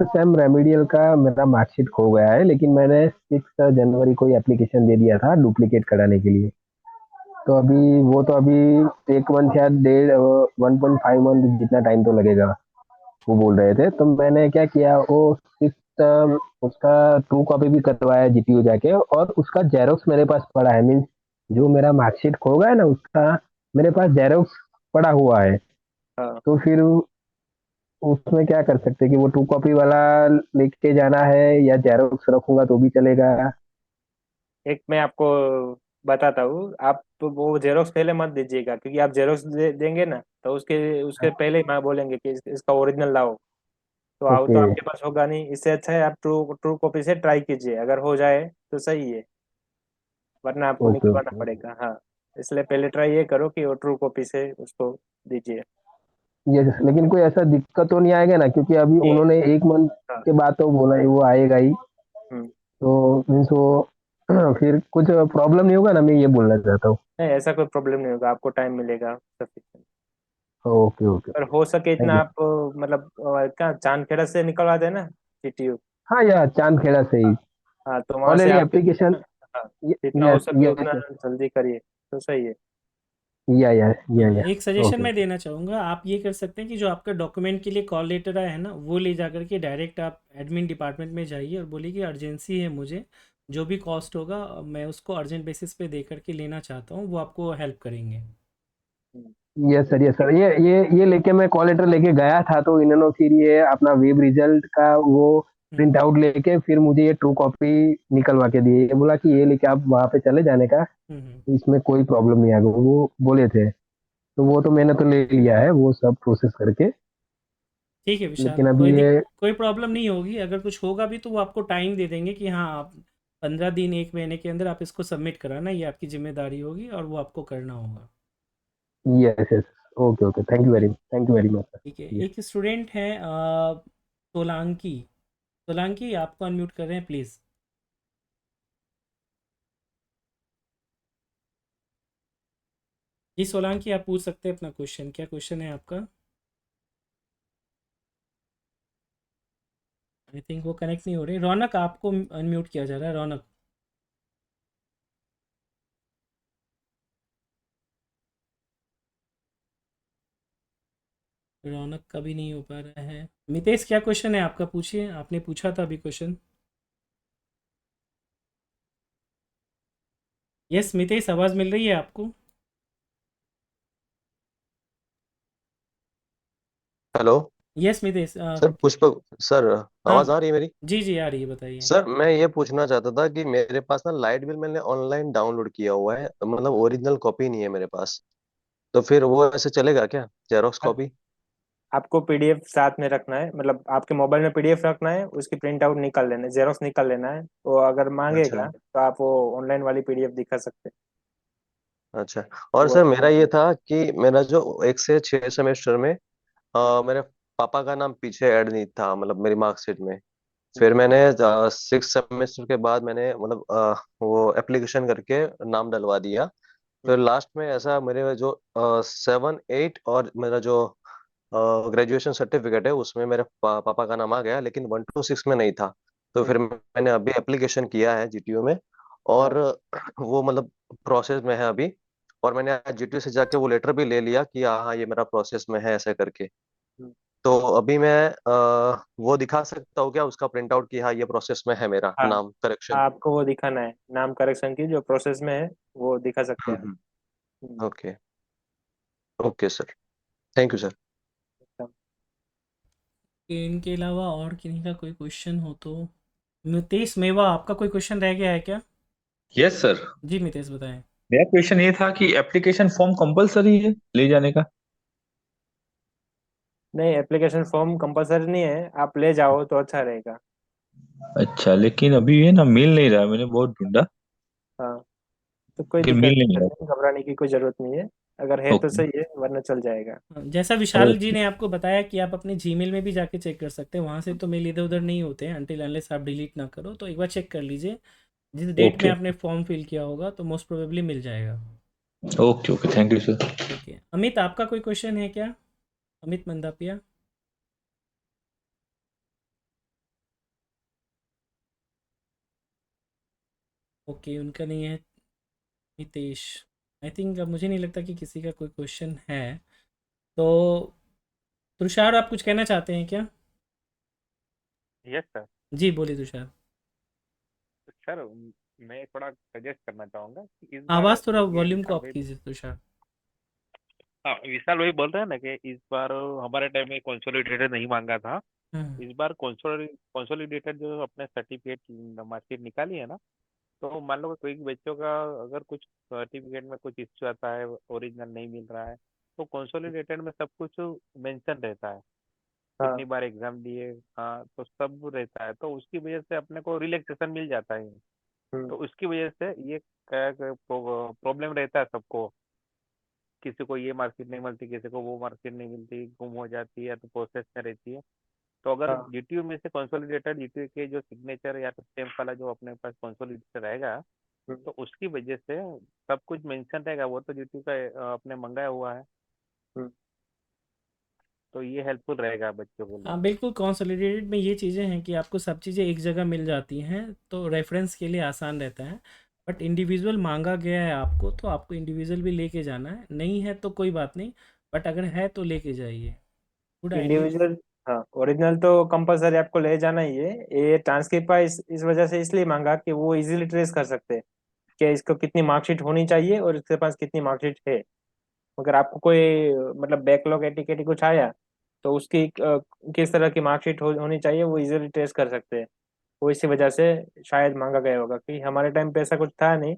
सेम रेमेडियल का मेरा मार्कशीट खो गया है, लेकिन मैंने 6 जनवरी को एप्लीकेशन दे दिया था डुप्लीकेट कराने के लिए। तो अभी वो तो अभी 1 मंथ या 1.5 मंथ जितना टाइम तो लगेगा, वो बोल रहे थे। तो मैंने क्या किया, वो सिक्स उसका 2 कॉपी भी करवाया जीटीयू जाके, और उसका जेरोक्स मेरे पास पड़ा है। मीन्स जो मेरा मार्कशीट खो गया ना, उसका मेरे पास जेरोक्स पड़ा हुआ है। हाँ, तो फिर उसमें क्या कर सकते हैं कि वो 2 कॉपी वाला लेके जाना है, या जेरोक्स रखूंगा तो भी चलेगा? एक मैं आपको बताता हूँ, आप तो वो जेरोक्स पहले मत दीजिएगा, क्योंकि आप जेरोक्स देंगे ना तो उसके उसके पहले ही माँ बोलेंगे कि इसका ओरिजिनल लाओ। तो आओ तो ओके आपके पास होगा नहीं, इससे अच्छा है आप ट्रू ट्रू कॉपी से ट्राई कीजिए, अगर हो जाए तो सही है, वरना आपको ओके निकलवाना ओके। पड़ेगा। हाँ, इसलिए पहले ट्राई ये करो कि वो ट्रू कॉपी से उसको दीजिए। ये लेकिन कोई ऐसा दिक्कत तो नहीं आएगा ना, क्योंकि अभी ये उन्होंने 1 मंथ हाँ, के बाद तो बोला है वो आएगा ही। हम्म, तो मीन्स वो फिर कुछ प्रॉब्लम नहीं होगा ना, मैं ये बोलना चाहता हूँ। नहीं ऐसा कोई प्रॉब्लम नहीं होगा, आपको टाइम मिलेगा सफिशिएंट। ओके, ओके, और ओके। हो सके थैंक इतना यू। आप मतलब क्या चांदखेड़ा से निकलवा देना सीटीयू। हाँ, या चांदखेड़ा से ही। हाँ तो वहां से ऑलरेडी आप एप्लीकेशन। हाँ, जितना हो यस, सके यस, उतना यस। जल्दी करिए तो सही है। या। एक सजेशन ओके, मैं ओके। देना चाहूँगा, आप ये कर सकते हैं कि जो आपका डॉक्यूमेंट के लिए कॉल लेटर आया है ना, वो ले जा कर के डायरेक्ट आप एडमिन डिपार्टमेंट में जाइए और बोलिए कि अर्जेंसी है मुझे, जो भी कॉस्ट होगा मैं उसको अर्जेंट बेसिस पे दे करके लेना चाहता हूँ, वो आपको हेल्प करेंगे। यस सर, यस सर, ये लेके मैं कॉल लेटर लेके गया था, तो इन्होंने फिर ये अपना वेब रिजल्ट का वो प्रिंट आउट लेके फिर मुझे ये ट्रू कॉपी निकलवा के दिए। ये बोला कि ये लेके आप वहां पे चले जाने का, इसमें कोई प्रॉब्लम नहीं आएगा, वो बोले थे। तो वो तो मैंने तो ले लिया है वो सब प्रोसेस करके। ठीक है विशाल, लेकिन अभी ये कोई प्रॉब्लम नहीं होगी। अगर कुछ होगा भी तो वो आपको टाइम दे देंगे कि हाँ आप 15 दिन 1 महीने के अंदर आप इसको सबमिट कराना, ये आपकी जिम्मेदारी होगी और वो आपको करना होगा। Yes, yes. Okay, okay. Thank you very much ठीक है, सर। एक स्टूडेंट है सोलांकी। सोलांकी आपको अनम्यूट कर रहे हैं प्लीज़। जी सोलांकी, आप पूछ सकते हैं अपना क्वेश्चन, क्या क्वेश्चन है आपका? आई थिंक वो कनेक्ट नहीं हो रही। रौनक आपको अनम्यूट किया जा रहा है, रौनक। रौनक का भी नहीं हो पा रहा है। मितेश क्या क्वेश्चन है आपका, पूछिए, आपने पूछा था अभी क्वेश्चन। यस मितेश, आवाज़ मिल रही है आपको? Hello. Yes Mitesh sir Pushpak sir, हाँ आवाज आ रही है मेरी? जी जी आ रही है, बताइए। सर मैं ये पूछना चाहता था कि मेरे पास ना लाइट बिल मैंने ऑनलाइन डाउनलोड किया हुआ है, मतलब ओरिजिनल कॉपी नहीं है मेरे पास। तो फिर वो ऐसे चलेगा क्या, जेरोक्स कॉपी? आपको पीडीएफ साथ में रखना है, मतलब आपके मोबाइल में पीडीएफ रखना है, उसकी प्रिंट आउट निकाल लेना है, जेरोक्स निकाल लेना है। वो अगर अच्छा। मांगेगा तो आप वो ऑनलाइन वाली पीडीएफ दिखा सकते अच्छा। और हैं सर वो। मेरा ये था कि मेरा जो 1 से 6 सेमेस्टर में मेरे पापा का नाम पीछे ऐड नहीं था, मतलब मेरी मार्कशीट में। फिर मैंने 6 सेमेस्टर के बाद मैंने मतलब वो एप्लीकेशन करके नाम डलवा दिया। फिर लास्ट में ऐसा मेरे जो 7 8 और मेरा जो ग्रेजुएशन सर्टिफिकेट है उसमें मेरे पापा का नाम आ गया, लेकिन 1 to 6 में नहीं था। तो फिर मैंने अभी एप्लीकेशन किया है जीटीयू में, और वो मतलब प्रोसेस में है अभी। और मैंने आज जीटीयू से जाके वो लेटर भी ले लिया कि हाँ हाँ, ये मेरा प्रोसेस में है ऐसे करके। तो अभी मैं वो दिखा सकता हूँ क्या उसका प्रिंट आउट कि हाँ ये प्रोसेस में है मेरा हाँ, नाम करेक्शन? आपको वो दिखाना है, नाम करेक्शन की जो प्रोसेस में है वो दिखा सकते हैं। Hmm, okay. Okay sir, thank you sir. इनके अलावा और किन्हीं का कोई क्वेश्चन हो तो? मितेश मेवा, आपका कोई क्वेश्चन रह गया है क्या? Yes sir. जी मितेश बताएं। मेरा क्वेश्चन ये था कि एप्लीकेशन फॉर्म कंपलसरी है ले जाने का? नहीं, एप्लीकेशन फॉर्म कंपलसरी नहीं है, आप ले जाओ तो अच्छा रहेगा। अच्छा, लेकिन अभी ये ना मिल नहीं रहा, मैंने बहुत ढूंढा हाँ, तो कोई लेकिन दिक्कत मिल नहीं नहीं, घबराने की कोई जरूरत नहीं है। अगर है रहा। तो ओके। सही है, वरना चल जाएगा। जैसा विशाल जी ओके। ने आपको बताया कि आप अपने जीमेल में भी जाके चेक कर सकते हैं, वहाँ से तो मेल इधर उधर नहीं होते हैं अनटिल अनलेस आप डिलीट ना करो, तो एक बार चेक कर लीजिए। जिस डेट में ओके। आपने फॉर्म फिल किया होगा तो मोस्ट प्रोबेबली मिल जाएगा। Okay. Okay, thank you sir. ठीक है, अमित आपका कोई क्वेश्चन है क्या? अमित मंदापिया। ओके, उनका नहीं है। नितेश, आई थिंक अब मुझे नहीं लगता कि किसी का कोई क्वेश्चन है। तो तुषार, आप कुछ कहना चाहते हैं क्या? Yes sir. जी बोलिए तुषार। सर मैं थोड़ा सजेस्ट करना चाहूंगा कि इस बार आवाज़ थोड़ा ये वॉल्यूम को विशाल अप भाई, कीजिए तुषार। हाँ विशाल भाई बोल रहे हैं ना कि इस बार हमारे टाइम में कंसोलिडेटेड नहीं मांगा था। हम्म। इस बार कंसोलिडेटेड जो अपने सर्टिफिकेट मार्कशीट निकाली है ना, तो मान लो कोई बच्चों का अगर कुछ सर्टिफिकेट में कुछ इश्यू आता है, ओरिजिनल नहीं मिल रहा है, तो कंसोलिडेटेड में सब कुछ मेंशन रहता है, हाँ, कितनी बार एग्जाम दिए, हाँ तो सब रहता है, तो उसकी वजह से अपने को रिलैक्सेशन मिल जाता है। हम्म, तो उसकी वजह से ये प्रॉब्लम रहता है सबको। किसी को ये मार्कशीट नहीं मिलती, किसी को वो मार्कशीट नहीं मिलती, गुम हो जाती है या तो प्रोसेस में रहती है। तो अगर हाँ। जीटीयू में से कंसोलिडेटेड जीटीयू के जो सिग्नेचर या तो स्टैम्प वाला जो अपने पास कंसोलिडेटेड रहेगा, हम्म, तो उसकी वजह से सब कुछ मेंशन रहेगा, वो तो जीटीयू का अपने मंगाया हुआ है, हम्म। तो ये हेल्पफुल रहेगा बच्चों के लिए। हाँ बिल्कुल, कंसोलिडेटेड में ये चीज़ें हैं कि आपको सब चीज़ें एक जगह मिल जाती हैं, तो रेफरेंस के लिए आसान रहता है। बट इंडिविजुअल मांगा गया है आपको, तो आपको इंडिविजुअल भी लेके जाना है, नहीं है तो कोई बात नहीं, बट अगर है तो लेके जाइए। Good idea. इंडिविजुअल। हाँ, ओरिजिनल तो कंपलसरी आपको ले जाना ही है। ये ट्रांसक्रिप्ट इस वजह से इसलिए मांगा कि वो इजीली ट्रेस कर सकते हैं कि इसको कितनी मार्कशीट होनी चाहिए और इसके पास कितनी मार्कशीट है। अगर आपको कोई मतलब बैकलॉग एटिकेटी कुछ आया तो उसकी किस तरह की मार्कशीट होनी चाहिए वो इजीली ट्रेस कर सकते हैं। वो इसी वजह से शायद मांगा गया होगा कि हमारे टाइम पे ऐसा कुछ था नहीं,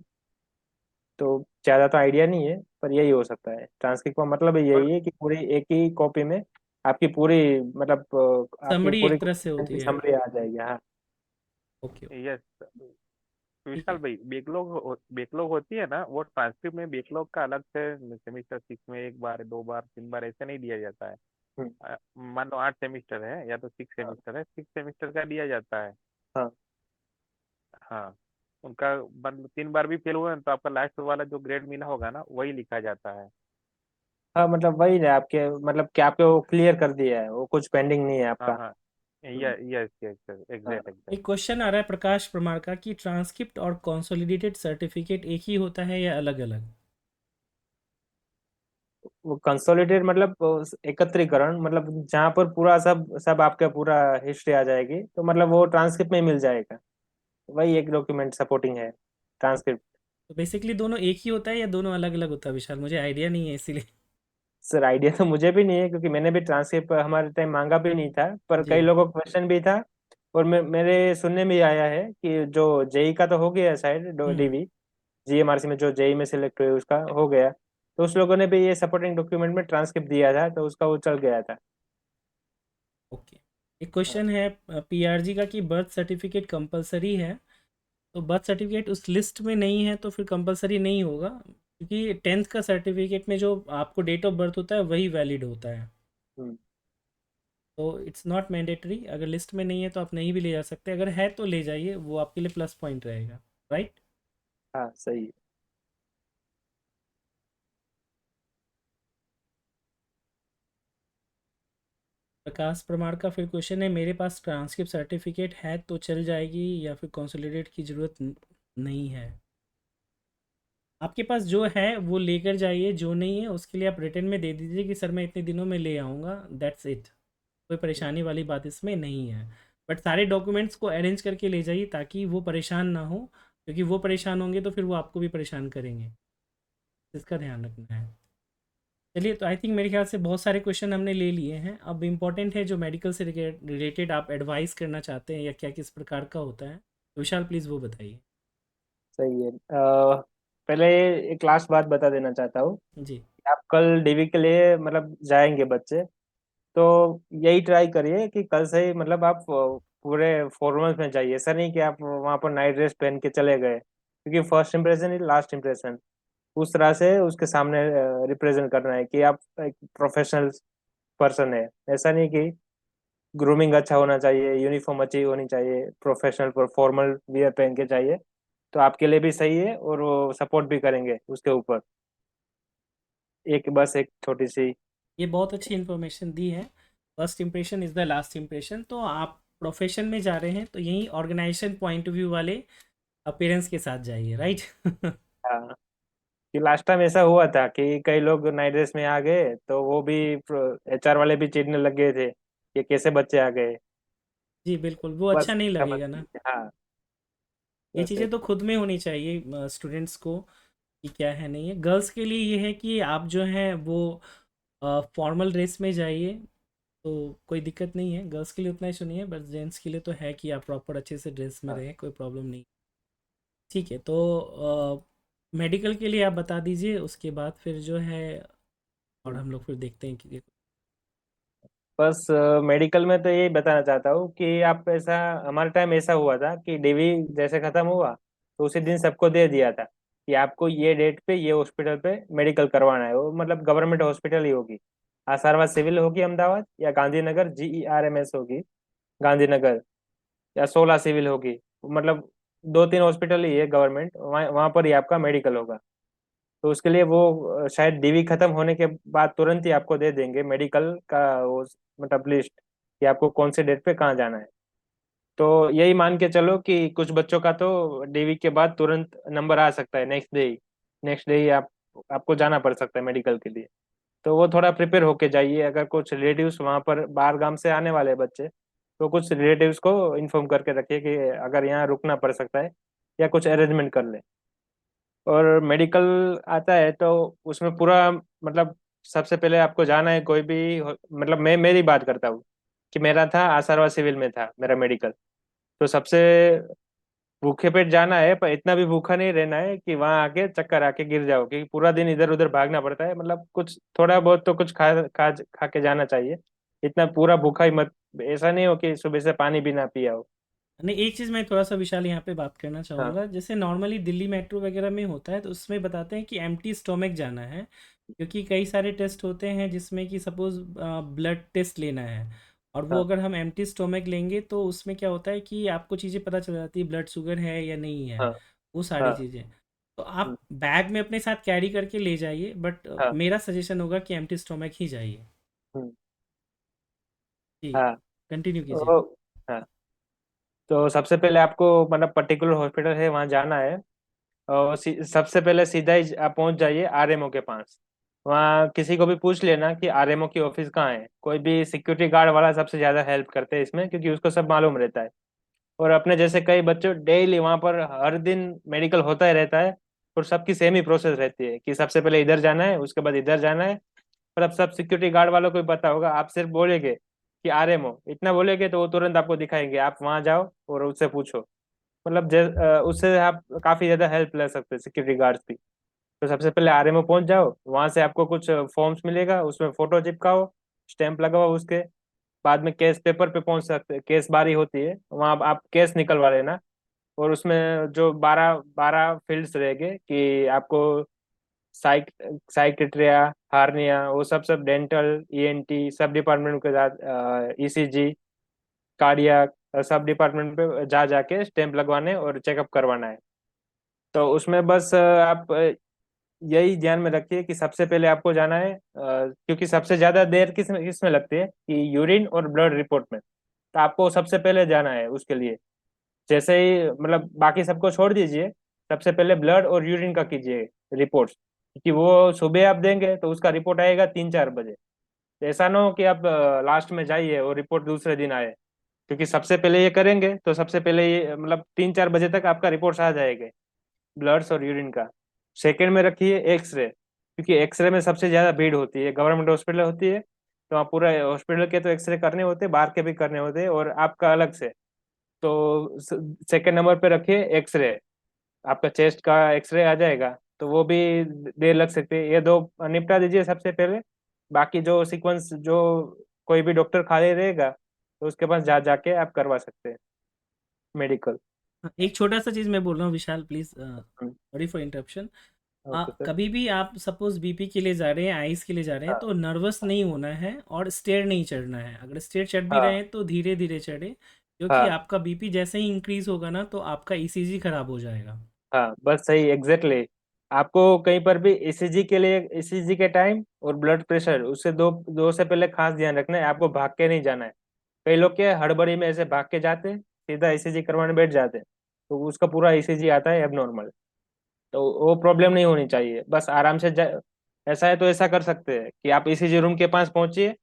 तो ज़्यादा तो आइडिया नहीं है, पर यही हो सकता है। ट्रांसक्रिप्ट का मतलब और यही है कि पूरी एक ही कॉपी में आपकी पूरी मतलब आपकी समरी पूरी एक तरह से होती की है। समरी आ जाएगी। हाँ। ओके। यस ठीक विशाल है। भाई, बैकलॉग होती है ना, वो ट्रांसक्रिप्ट में बैकलॉग का अलग से सेमिस्टर 6 में एक बार, 2 बार, 3 बार ऐसे नहीं दिया जाता है। हम्म, मान लो 8 सेमिस्टर है या तो 6 सेमिस्टर है, 6 सेमिस्टर का दिया जाता है। हाँ। हाँ, उनका मतलब 3 बार भी फेल हुए हैं तो आपका लास्ट वाला जो ग्रेड मिला होगा ना वही लिखा जाता है। हाँ, मतलब वही है आपके, मतलब कि आपके वो क्लियर कर दिया है, वो कुछ पेंडिंग नहीं है हाँ आपका। हाँ, हम्म, यस यस एग्जैक्ट हाँ। एग्जैक्ट। एक क्वेश्चन आ रहा है प्रकाश प्रमार का कि ट्रांसक्रिप्ट और कंसोलिडेटेड सर्टिफिकेट एक ही होता है या अलग अलग? वो कंसोलिडेट मतलब एकत्रीकरण, मतलब जहाँ पर पूरा सब सब आपका पूरा हिस्ट्री आ जाएगी, तो मतलब वो ट्रांसक्रिप्ट में ही मिल जाएगा। वही एक डॉक्यूमेंट सपोर्टिंग है ट्रांसक्रिप्ट। तो बेसिकली दोनों एक ही होता है या दोनों अलग अलग होता है विशाल? मुझे आइडिया नहीं है इसीलिए। सर आइडिया तो मुझे भी नहीं है, क्योंकि मैंने भी ट्रांसक्रिप्ट हमारे टाइम मांगा भी नहीं था, पर जी। कई लोगों का क्वेश्चन भी था। और मेरे सुनने में आया है कि जो जेई का तो हो गया है शायद, हम्म। डीवी जीएमआरसी में जो जेई में सिलेक्ट हुए उसका हो गया, तो उस लोगों ने भी ये सपोर्टिंग डॉक्यूमेंट में ट्रांसक्रिप्ट दिया था, तो उसका वो चल गया था। ओके। एक क्वेश्चन है पीआरजी का कि बर्थ सर्टिफिकेट कंपलसरी है, तो बर्थ सर्टिफिकेट उस लिस्ट में नहीं है तो फिर कंपलसरी नहीं होगा, क्योंकि 10th का सर्टिफिकेट में जो आपको डेट ऑफ बर्थ होता है वही वैलिड होता है। हम्म, तो इट्स नॉट मैंडेटरी, अगर लिस्ट में नहीं है तो आप नहीं भी ले जा सकते, अगर है तो ले जाइए, वो आपके लिए प्लस पॉइंट रहेगा। राइट। हाँ सही है। प्रकाश प्रमाण का फिर क्वेश्चन है, मेरे पास ट्रांसक्रिप्ट सर्टिफिकेट है तो चल जाएगी या फिर कंसोलिडेट की ज़रूरत नहीं है? आपके पास जो है वो लेकर जाइए, जो नहीं है उसके लिए आप रिटर्न में दे दीजिए कि सर मैं इतने दिनों में ले आऊँगा, दैट्स इट। कोई परेशानी वाली बात इसमें नहीं है। बट सारे डॉक्यूमेंट्स को अरेंज करके ले जाइए ताकि वो परेशान ना हो, क्योंकि वो परेशान होंगे तो फिर वो आपको भी परेशान करेंगे, इसका ध्यान रखना है। चलिए, तो आई थिंक मेरे ख्याल से बहुत सारे क्वेश्चन हमने ले लिए हैं। अब इम्पोर्टेंट है जो मेडिकल से रिलेटेड आप एडवाइस करना चाहते हैं या क्या किस प्रकार का होता है, तो विशाल प्लीज़ वो बताइए। सही है। पहले एक लास्ट बात बता देना चाहता हूँ। जी। आप कल डीवी के लिए मतलब जाएंगे बच्चे, तो यही ट्राई करिए कि कल से ही मतलब आप पूरे फॉर्मल्स में जाइए। ऐसा नहीं कि आप वहाँ पर नाइट ड्रेस पहन के चले गए, क्योंकि first impression is last impression. उस तरह से उसके सामने रिप्रेजेंट करना है कि आप एक प्रोफेशनल पर्सन है। ऐसा नहीं कि ग्रूमिंग अच्छा होना चाहिए, यूनिफॉर्म अच्छी होनी चाहिए, प्रोफेशनल पर फॉर्मल वियर पहन के चाहिए, तो आपके लिए भी सही है और वो सपोर्ट भी करेंगे उसके ऊपर। एक बस एक छोटी सी। ये बहुत अच्छी इन्फॉर्मेशन दी है। First impression is the last impression, तो आप प्रोफेशन में जा रहे हैं तो यही ऑर्गेनाइजेशन पॉइंट ऑफ व्यू वाले अपीयरेंस के साथ जाइए, राइट। हाँ, कि लास्ट टाइम ऐसा हुआ था कि कई लोग नाइट ड्रेस में आ गए, तो वो भी एचआर वाले भी चिढ़ने लग गए थे कि कैसे बच्चे आ गए। जी बिल्कुल, वो बस अच्छा नहीं समझ लगेगा ना। लीजिए। हाँ। ये बस चीज़ें तो खुद में होनी चाहिए स्टूडेंट्स को कि क्या है नहीं है। गर्ल्स के लिए ये है कि आप जो हैं वो फॉर्मल ड्रेस में जाइए, तो कोई दिक्कत नहीं है। गर्ल्स के लिए उतना ही सुनिए, बस जेंट्स के लिए तो है कि आप प्रॉपर अच्छे से ड्रेस में हाँ। रहें, कोई प्रॉब्लम नहीं। ठीक है, तो मेडिकल के लिए आप बता दीजिए, उसके बाद फिर जो है और हम लोग फिर देखते हैं कि बस मेडिकल में तो यही बताना चाहता हूँ कि आप ऐसा, हमारे टाइम ऐसा हुआ था कि डीवी जैसे खत्म हुआ तो उसी दिन सबको दे दिया था। कि आपको ये डेट पे ये हॉस्पिटल पे मेडिकल करवाना है, वो मतलब गवर्नमेंट हॉस्पिटल ही होगी, आसारवा सिविल होगी अहमदाबाद, या गांधीनगर GERMS होगी गांधीनगर, या 16 सिविल होगी, मतलब 2-3 हॉस्पिटल ही है गवर्नमेंट, वहाँ वहाँ पर ही आपका मेडिकल होगा। तो उसके लिए वो शायद DV खत्म होने के बाद तुरंत ही आपको दे देंगे मेडिकल का वो मतलब लिस्ट, कि आपको कौन से डेट पे कहाँ जाना है। तो यही मान के चलो कि कुछ बच्चों का तो DV के बाद तुरंत नंबर आ सकता है, नेक्स्ट डे ही आपको जाना पड़ सकता है मेडिकल के लिए। तो वो थोड़ा प्रिपेयर होके जाइए, अगर कुछ रिलेटिव्स वहाँ पर बाहर गांव से आने वाले बच्चे, तो कुछ रिलेटिव्स को इन्फॉर्म करके रखिए कि अगर यहाँ रुकना पड़ सकता है, या कुछ अरेंजमेंट कर ले। और मेडिकल आता है तो उसमें पूरा मतलब सबसे पहले आपको जाना है कोई भी मतलब मैं मेरी बात करता हूँ कि मेरा था आसारवा सिविल में था मेरा मेडिकल। तो सबसे भूखे पेट जाना है, पर इतना भी भूखा नहीं रहना है कि वहां आके चक्कर आके गिर जाओ, क्योंकि पूरा दिन इधर उधर भागना पड़ता है, मतलब कुछ थोड़ा बहुत तो कुछ खा के जाना चाहिए। इतना पूरा भूखा ही मत, ऐसा नहीं हो कि सुबह से पानी भी ना पिया हो। नहीं, एक चीज़ मैं थोड़ा-सा विशाल यहाँ पे बात करना हाँ चाहूँगा, जैसे नॉर्मली दिल्ली मेट्रो वगैरह में होता है तो उसमें बताते हैं कि एम्प्टी स्टोमक जाना है, क्योंकि कई सारे टेस्ट होते हैं जिसमें कि सपोज़ ब्लड टेस्ट लेना है, और वो हाँ अगर हम एम्प्टी स्टोमक लेंगे तो उसमें क्या होता है कि आपको चीज़ें पता चल जाती है, ब्लड शुगर है या नहीं है, हाँ वो सारी हाँ चीज़ें। तो हम्म, आप बैग में अपने साथ कैरी करके ले जाइए, बट हाँ मेरा सजेशन होगा कि एम्प्टी स्टोमक ही जाइए। हम्म, जी, हाँ कंटिन्यू कीजिए। तो हाँ, तो सबसे पहले आपको मतलब पर्टिकुलर हॉस्पिटल है वहाँ जाना है, और सबसे पहले सीधा ही आप पहुंच जाइए RMO के पास। वहाँ किसी को भी पूछ लेना कि RMO की ऑफिस कहाँ है, कोई भी सिक्योरिटी गार्ड वाला सबसे ज्यादा हेल्प करते हैं इसमें, क्योंकि उसको सब मालूम रहता है। और अपने जैसे कई बच्चों डेली वहाँ पर हर दिन मेडिकल होता ही रहता है, और सबकी सेम ही प्रोसेस रहती है कि सबसे पहले इधर जाना है, उसके बाद इधर जाना है। और अब सब सिक्योरिटी गार्ड वालों को भी पता होगा, आप सिर्फ बोलेंगे कि RMO इतना बोलेंगे तो वो तुरंत आपको दिखाएंगे, आप वहाँ जाओ और उससे पूछो। मतलब उससे आप काफी ज्यादा हेल्प ले सकते हैं सिक्योरिटी गार्ड्स की। तो सबसे पहले RMO पहुंच जाओ, वहां से आपको कुछ फॉर्म्स मिलेगा, उसमें फोटो चिपकाओ, स्टैंप लगवाओ उसके बाद में केस पेपर पे पहुंच सकते, केस बारी होती है वहां आप केस निकलवा लेना। और उसमें जो 12 12 फील्ड्स रहेंगे कि आपको साइक साइकेट्रिया, हार्निया, वो सब डेंटल, ENT सब डिपार्टमेंट के साथ ECG, कार्डियक, सब डिपार्टमेंट पे जा जाके स्टैंप लगवाने और चेकअप करवाना है। तो उसमें बस आप यही ध्यान में रखिए कि सबसे पहले आपको जाना है, क्योंकि सबसे ज्यादा देर किस में लगती है कि यूरिन और ब्लड रिपोर्ट में। तो आपको सबसे पहले जाना है उसके लिए। जैसे ही मतलब बाकी सबको छोड़ दीजिए, सबसे पहले ब्लड और यूरिन का कीजिए रिपोर्ट्स, क्योंकि वो सुबह आप देंगे तो उसका रिपोर्ट आएगा 3-4 बजे। तो ऐसा ना हो कि आप लास्ट में जाइए और रिपोर्ट दूसरे दिन आए, क्योंकि सबसे पहले ये करेंगे तो सबसे पहले ये मतलब 3-4 बजे तक आपका रिपोर्ट्स आ जाएंगे, ब्लड्स और यूरिन का। सेकंड में रखिए एक्सरे, क्योंकि एक्सरे में सबसे ज्यादा भीड़ होती है, गवर्नमेंट हॉस्पिटल होती है तो वहाँ पूरा हॉस्पिटल के तो एक्सरे करने होते हैं, बाहर के भी करने होते हैं, और आपका अलग से। तो सेकंड नंबर पे रखिए एक्सरे, आपका चेस्ट का एक्सरे आ जाएगा, तो वो भी देर लग सकती है, ये दो निपटा दीजिए सबसे पहले। बाकी जो सीक्वेंस जो कोई भी डॉक्टर खाली रहेगा तो उसके पास जा जाके आप करवा सकते हैं मेडिकल। हाँ, एक छोटा-सा चीज़ मैं बोल रहा हूँ Vishal, please sorry for interruption. Okay sir. कभी भी आप सपोज़ बीपी के लिए जा रहे हैं, आइस के लिए जा रहे हैं, हाँ तो नर्वस नहीं होना है और स्टेयर नहीं चढ़ना है। अगर स्टेयर चढ़ भी रहे हाँ हैं तो धीरे-धीरे चढ़ें, क्योंकि हाँ आपका बीपी जैसे ही इंक्रीज़ होगा ना तो आपका ईसीजी खराब हो जाएगा। हाँ, बस सही एग्जैक्टली। आपको कहीं पर भी ECG के लिए, ECG के टाइम और ब्लड प्रेशर, उससे दो दो से पहले खास ध्यान रखना है, आपको भाग के नहीं जाना है। कई लोग क्या है, हड़बड़ी में ऐसे भाग के जाते हैं, सीधा ECG करवाने बैठ जाते हैं, तो उसका पूरा ECG आता है एबनॉर्मल। तो वो प्रॉब्लम नहीं होनी चाहिए, बस आराम से ऐसा है तो ऐसा कर सकते हैं कि आप ECG रूम के पास पहुंचिए,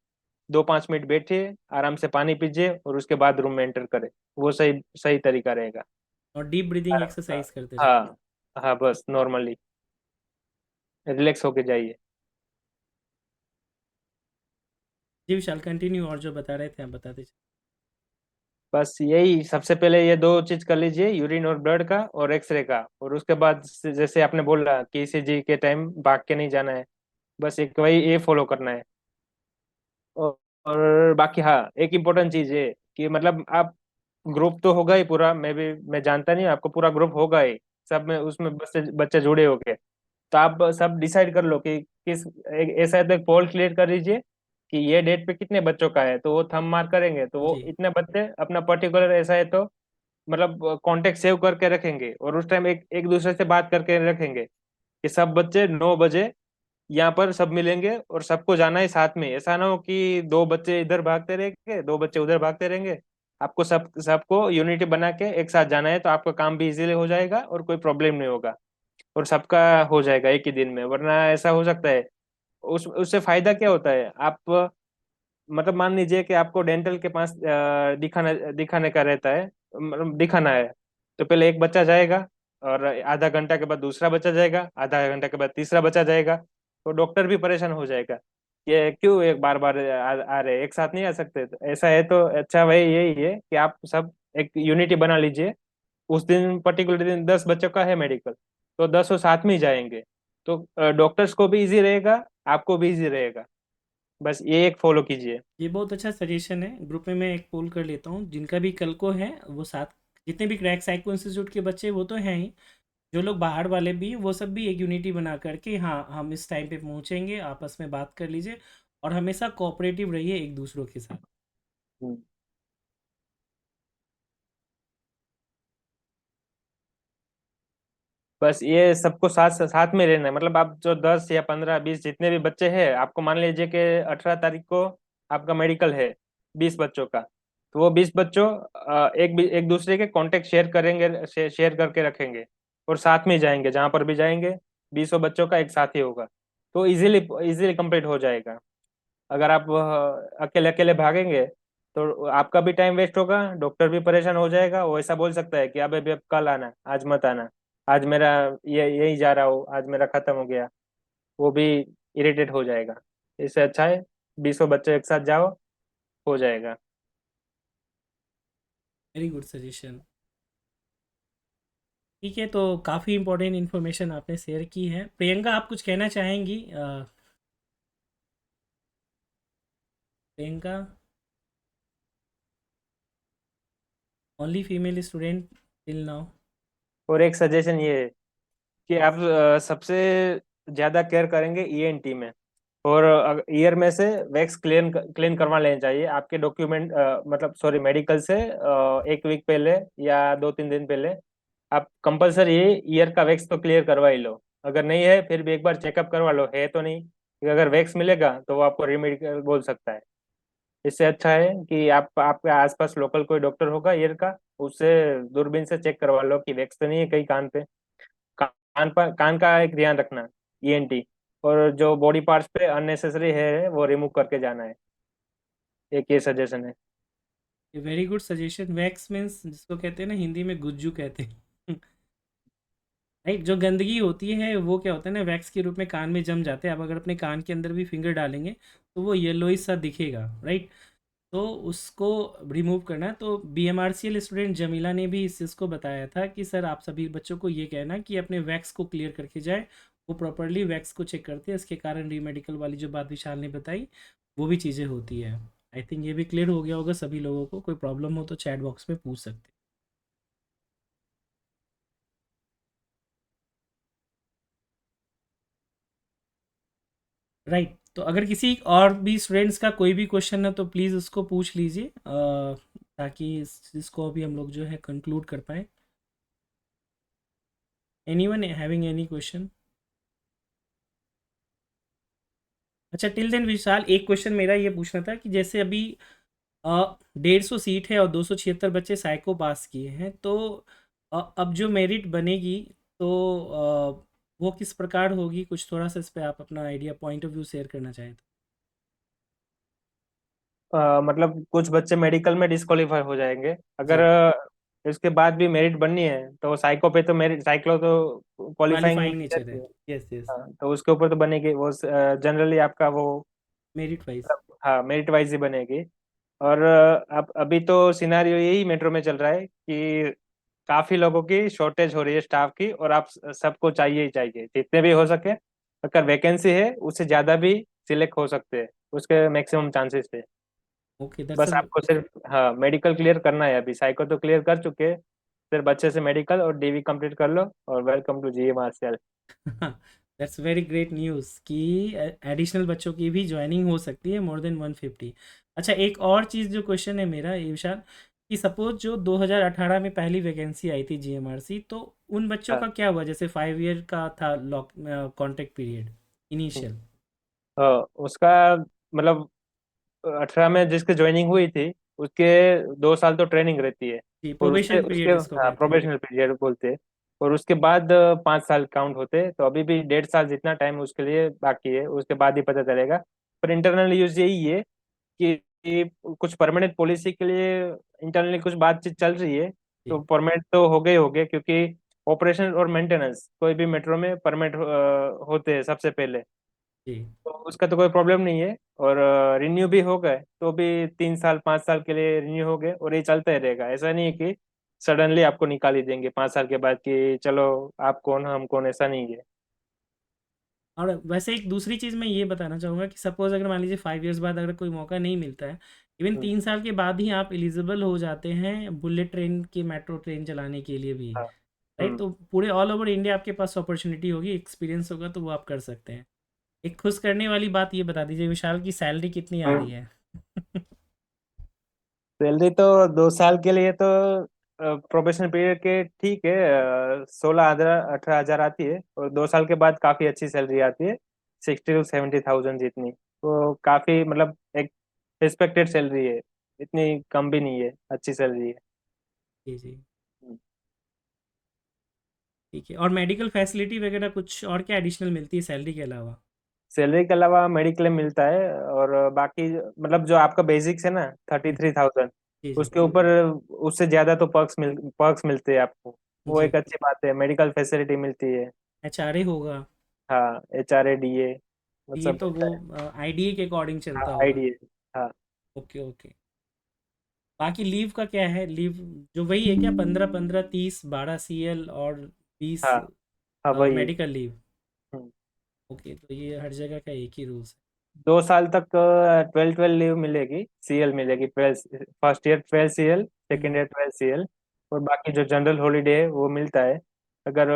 2-5 मिनट बैठिए, आराम से पानी पीजिए और उसके बाद रूम में एंटर करें। वो सही सही तरीका रहेगा। और डीप ब्रीदिंग हाँ एक्सरसाइज करते रहें। हाँ हाँ, बस नॉर्मली रिलैक्स होके जाइए। जी विशाल, कंटिन्यू, और जो बता रहे थे आप बताते चलिए। बस यही सबसे पहले ये दो चीज कर लीजिए, यूरिन और ब्लड का और एक्सरे का, और उसके बाद जैसे आपने बोला कि ECG के टाइम भाग के नहीं जाना है, बस एक वही ये फॉलो करना है। और बाकी हाँ, एक इम्पोर्टेंट चीज है कि मतलब आप ग्रुप तो होगा ही पूरा, मैं जानता नहीं हूँ, आपको पूरा ग्रुप होगा ही सब में उसमें बच्चे बच्चे जुड़े हो गए, तो आप सब डिसाइड कर लो कि किस ऐसा है तो एक पोल क्रिएट कर लीजिए कि ये डेट पे कितने बच्चों का है, तो वो थंब मार्क करेंगे तो वो जी इतने बच्चे अपना पर्टिकुलर ऐसा है तो मतलब कांटेक्ट सेव करके रखेंगे, और उस टाइम एक एक दूसरे से बात करके रखेंगे कि सब बच्चे 9 बजे यहाँ पर सब मिलेंगे और सबको जाना है साथ में। ऐसा ना हो कि 2 बच्चे इधर भागते रहेंगे 2 बच्चे उधर भागते रहेंगे। आपको सबको यूनिटी बना के एक साथ जाना है, तो आपका काम भी इजीली हो जाएगा और कोई प्रॉब्लम नहीं होगा, और सबका हो जाएगा एक ही दिन में। वरना ऐसा हो सकता है, उससे फायदा क्या होता है, आप मतलब मान लीजिए कि आपको डेंटल के पास दिखाने का रहता है, मतलब दिखाना है, तो पहले एक बच्चा जाएगा और आधा घंटा के बाद दूसरा बच्चा जाएगा, आधा घंटा के बाद तीसरा बच्चा जाएगा, तो डॉक्टर भी परेशान हो जाएगा, ये क्यों एक बार बार आ रहे, एक साथ नहीं आ सकते। तो ऐसा है तो अच्छा भाई यही है कि आप सब एक यूनिटी बना लीजिए। उस दिन पर्टिकुलर दिन 10 बच्चों का है मेडिकल, तो 10 साथ में ही जाएंगे, तो डॉक्टर्स को भी इजी रहेगा, आपको भी इजी रहेगा। बस ये एक फॉलो कीजिए। ये बहुत अच्छा सजेशन है। ग्रुप में मैं एक पोल कर लेता हूँ, जिनका भी कल को है वो साथ, जितने भी क्रैक साइको इंस्टीट्यूट के बच्चे वो तो हैं ही, जो लोग बाहर वाले भी हैं, वो सब भी एक यूनिटी बना करके हाँ हम इस टाइम पे पहुँचेंगे, आपस में बात कर लीजिए और हमेशा कोऑपरेटिव रहिए एक दूसरों के साथ। हम्म। बस ये सबको साथ साथ में रहना है, मतलब आप जो 10 या 15 20 जितने भी बच्चे हैं, आपको मान लीजिए कि 18 तारीख को आपका मेडिकल है 20 बच्चों का, तो वो 20 बच्चों एक दूसरे के कांटेक्ट शेयर करेंगे, शेयर करके रखेंगे, और साथ में जाएंगे जहां पर भी जाएंगे, 20 बच्चों का एक साथ ही होगा, तो इजीली इजीली कंप्लीट हो जाएगा। अगर आप अकेले अकेले भागेंगे तो आपका भी टाइम वेस्ट होगा, डॉक्टर भी परेशान हो जाएगा, वो ऐसा बोल सकता है कि अबे अबे कल आना, आज मत आना, आज मेरा ये यही जा रहा हूँ, आज मेरा खत्म हो गया, वो भी इरिटेट हो जाएगा। इससे अच्छा है 20 बच्चे एक साथ जाओ, हो जाएगा। Very good suggestion. ठीक है, तो काफ़ी इंपॉर्टेंट इन्फॉर्मेशन आपने शेयर की है। प्रियंका, आप कुछ कहना चाहेंगी? Priyanka, only female student till now. और एक सजेशन ये है कि आप सबसे ज्यादा केयर करेंगे ईएनटी में, और ईयर में से वैक्स क्लीन करवा लेना चाहिए आपके डॉक्यूमेंट, मतलब सॉरी मेडिकल से 1 वीक पहले या 2 3 दिन पहले आप कंपलसरी ईयर का वैक्स तो क्लियर करवा ही लो। अगर नहीं है फिर भी एक बार चेकअप करवा लो, है तो नहीं, क्योंकि अगर वैक्स मिलेगा तो वो आपको रीमेडिकल बोल सकता है। इससे अच्छा है कि आप आपके आसपास लोकल कोई डॉक्टर होगा ईयर का, उससे दूरबीन से चेक करवा लो कि वैक्स तो नहीं है कहीं कान पे। कान पर कान का एक ध्यान रखना, ईएनटी, और जो बॉडी पार्ट्स पे अननेसेसरी है वो रिमूव करके जाना है। एक ये सजेशन है। Very good suggestion. Wax means जिसको कहते हैं ना, हिंदी में गुज्जू कहते हैं। राइट, जो गंदगी होती है वो क्या होता है ना, वैक्स के रूप में कान में जम जाते हैं। आप अगर अपने कान के अंदर भी फिंगर डालेंगे तो वो येलोइश सा दिखेगा, राइट। तो उसको रिमूव करना है। तो बीएमआरसीएल स्टूडेंट जमीला ने भी इस चीज़ को बताया था कि सर आप सभी बच्चों को ये कहना कि अपने वैक्स को क्लियर करके जाए। वो प्रॉपरली वैक्स को चेक करते हैं, इसके कारण रीमेडिकल वाली जो बात विशाल ने बताई वो भी चीज़ें होती है। आई थिंक ये भी क्लियर हो गया होगा सभी लोगों को। कोई प्रॉब्लम हो तो चैट बॉक्स में पूछ सकते हैं। राइट, तो अगर किसी और भी स्टूडेंट्स का कोई भी क्वेश्चन है तो प्लीज़ उसको पूछ लीजिए, ताकि इसको अभी हम लोग जो है कंक्लूड कर पाए। Anyone having any question? अच्छा, टिल देन विशाल, एक क्वेश्चन मेरा ये पूछना था कि जैसे अभी 150 सीट है और 276 बच्चे साइको पास किए हैं, तो अब जो मेरिट बनेगी तो वो किस प्रकार होगी? कुछ थोड़ा सा इस पे आप अपना idea, point of view share करना चाहें तो। मतलब कुछ बच्चे मेडिकल में डिस्क्वालीफाई हो जाएंगे, अगर जी, इसके बाद भी मेरिट बननी है तो साइको पे तो मेरिट, साइक्लो तो क्वालिफाइंग क्वालिफाइंग नेचर है। Yes yes. हाँ, तो उसके ऊपर तो बनेगी वो, जनरली आपका वो, मेरिट वाइज। हाँ मेरिट वाइज ही बनेगी। और अब अभी तो सिनारियो यही मेट्रो में चल रहा है कि काफी लोगों की शॉर्टेज हो रही है स्टाफ की, और आप सबको चाहिए ही चाहिए जितने भी हो सके। अगर वैकेंसी है उससे ज्यादा भी सिलेक्ट हो सकते हैं, उसके मैक्सिमम चांसेस है। ओके, दैट्स बस आपको सिर्फ हाँ मेडिकल क्लियर करना है, अभी साइको तो क्लियर कर चुके हैं, फिर अच्छे से मेडिकल और डीवी कंप्लीट कर लो, और welcome to GMRCL। That's very great news कि एडिशनल बच्चों की भी ज्वाइनिंग हो सकती है मोर देन 150। अच्छा, एक और चीज़ जो क्वेश्चन है मेरा ये विशाल, कि सपोज जो 2018 में पहली वैकेंसी आई थी GMRC, तो उन बच्चों हाँ। का क्या हुआ जैसे 5 ईयर का था लॉक कॉन्ट्रैक्ट पीरियड इनिशियल? उसका मतलब 18 में जिसकी ज्वाइनिंग हुई थी उसके 2 साल तो ट्रेनिंग रहती है, जी, और उसके प्रोबेशन उसके पीरियड जिसको कहते हैं। प्रोबेशनल पीरियड बोलते हैं, और उसके बाद 5 साल काउंट होते हैं। तो अभी भी 1.5 साल जितना टाइम उसके लिए बाकी है, उसके बाद ही पता चलेगा। पर इंटरनल यूज यही है कि कुछ परमानेंट पॉलिसी के लिए इंटरनली कुछ बातचीत चल रही है। तो जी परमानेंट तो हो गए क्योंकि ऑपरेशन और मेंटेनेंस कोई भी मेट्रो में परमानेंट होते हैं सबसे पहले। जी तो उसका तो कोई प्रॉब्लम नहीं है, और रिन्यू भी हो गए तो भी 3 साल 5 साल के लिए रिन्यू हो गए, और ये चलता ही रहेगा। ऐसा नहीं है कि सडनली आपको निकाल ही देंगे 5 साल के बाद कि चलो आप कौन हम कौन, ऐसा नहीं है। और वैसे एक दूसरी चीज़ मैं ये बताना चाहूँगा कि सपोज़ अगर मान लीजिए 5 इयर्स बाद अगर कोई मौका नहीं मिलता है, इवन हम्म, 3 साल के बाद ही आप एलिजिबल हो जाते हैं बुलेट ट्रेन की मेट्रो ट्रेन चलाने के लिए भी, हाँ। राइट? हम्म। तो पूरे ऑल ओवर इंडिया आपके पास अपॉर्चुनिटी होगी, एक्सपीरियंस होगा तो वो आप कर सकते हैं। एक खुश करने वाली बात ये बता दीजिए विशाल की सैलरी कितनी आ रही है? सैलरी तो 2 साल के लिए तो प्रोबेशन पीरियड के ठीक है, 16,000 18,000 आती है, और 2 साल के बाद काफी अच्छी सैलरी आती है, 60 to 70 थाउजेंड जितनी। तो काफी मतलब एक रिस्पेक्टेड सैलरी है, इतनी कम भी नहीं है, अच्छी सैलरी है। जी जी, ठीक है। और मेडिकल फैसिलिटी वगैरह कुछ और क्या एडिशनल मिलती है सैलरी के अलावा? सैलरी के अलावा मेडिक्लेम मिलता है, और बाकी मतलब जो आपका बेसिक्स है ना, थर्टी जी थ्री थाउजेंड जी जी उसके ऊपर उससे ज्यादा तो पर्क्स मिलते हैं आपको। वो जी, एक अच्छी बात है, मेडिकल फैसिलिटी मिलती है। HRA होगा? हाँ, HRA DA वो ये सब तो वो मिलता है। IDA के अकॉर्डिंग हाँ, चलता होगा। IDA। हाँ। Okay okay. बाकी लीव का क्या है? लीव जो वही है क्या, 15 15 30 12 CL और 20 हाँ। हाँ, वही। Medical leave? हम्म। ओके, तो ये हर जगह का एक ही रूल्स 2 साल तक 12 लीव मिलेगी, CL मिलेगी 12। फर्स्ट ईयर 12 CL, है। Second year 12 CL। और बाकी जो जनरल हॉलीडे है वो मिलता है। अगर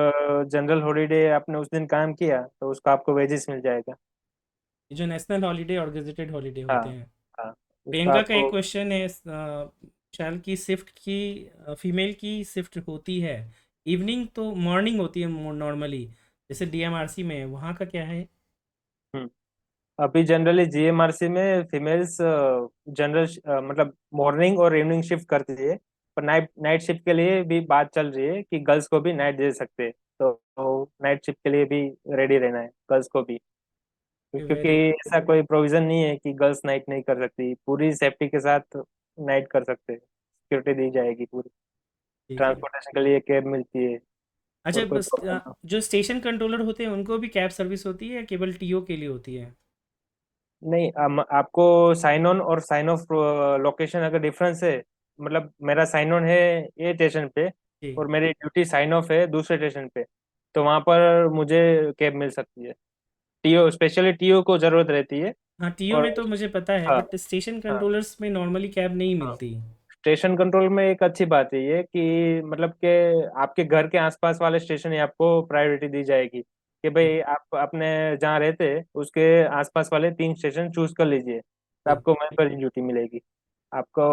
जनरल हॉलीडे आपने उस दिन काम किया तो उसका आपको वेजेस मिल जाएगा। ये जो नेशनल हॉलीडे और गेजेटेड हॉलीडे हाँ। होते हैं। हाँ, उसका प्रियंका का एक आपको। क्वेश्चन है, शाल की शिफ्ट की, फीमेल की शिफ्ट होती है इवनिंग तो मॉर्निंग होती है नॉर्मली, जैसे DMRC में है, वहाँ का क्या है? हम्म। अभी जनरली GMRC में फीमेल्स जनरल मतलब मॉर्निंग और इवनिंग शिफ्ट करती है। पर नाइट नाइट शिफ्ट के लिए भी बात चल रही है कि गर्ल्स को भी नाइट दे सकते हैं। तो नाइट शिफ्ट के लिए भी रेडी रहना है गर्ल्स को भी, क्योंकि वेरी ऐसा कोई प्रोविजन नहीं है कि गर्ल्स नाइट नहीं कर सकती, पूरी सेफ्टी के साथ नाइट कर सकते हैं, सिक्योरिटी दी जाएगी पूरी। जी जी। ट्रांसपोर्टेशन के लिए कैब मिलती है, अच्छा, और कोई बस प्रॉब्लम ना। जो स्टेशन कंट्रोलर होते हैं उनको भी कैब सर्विस होती है या केवल TO के लिए होती है? नहीं, आपको साइन ऑन और साइन ऑफ लोकेशन अगर डिफरेंस है, मतलब मेरा साइन ऑन है ये स्टेशन पे, जी। और मेरी ड्यूटी साइन ऑफ है दूसरे स्टेशन पे, तो वहां पर मुझे कैब मिल सकती है। TO स्पेशली TO को जरूरत रहती है। हाँ, TO और में तो मुझे पता है, हाँ। बट स्टेशन हाँ। कंट्रोलर्स में नॉर्मली कैब नहीं हाँ, मिलती। स्टेशन कंट्रोल में एक अच्छी बात है ये कि मतलब कि आपके घर के आसपास वाले स्टेशन ही आपको प्रायोरिटी दी जाएगी, कि जी भाई आप अपने जहाँ रहते हैं उसके आसपास वाले 3 स्टेशन चूज कर लीजिए, तो जी। आपको वहीं पर ड्यूटी मिलेगी। आपको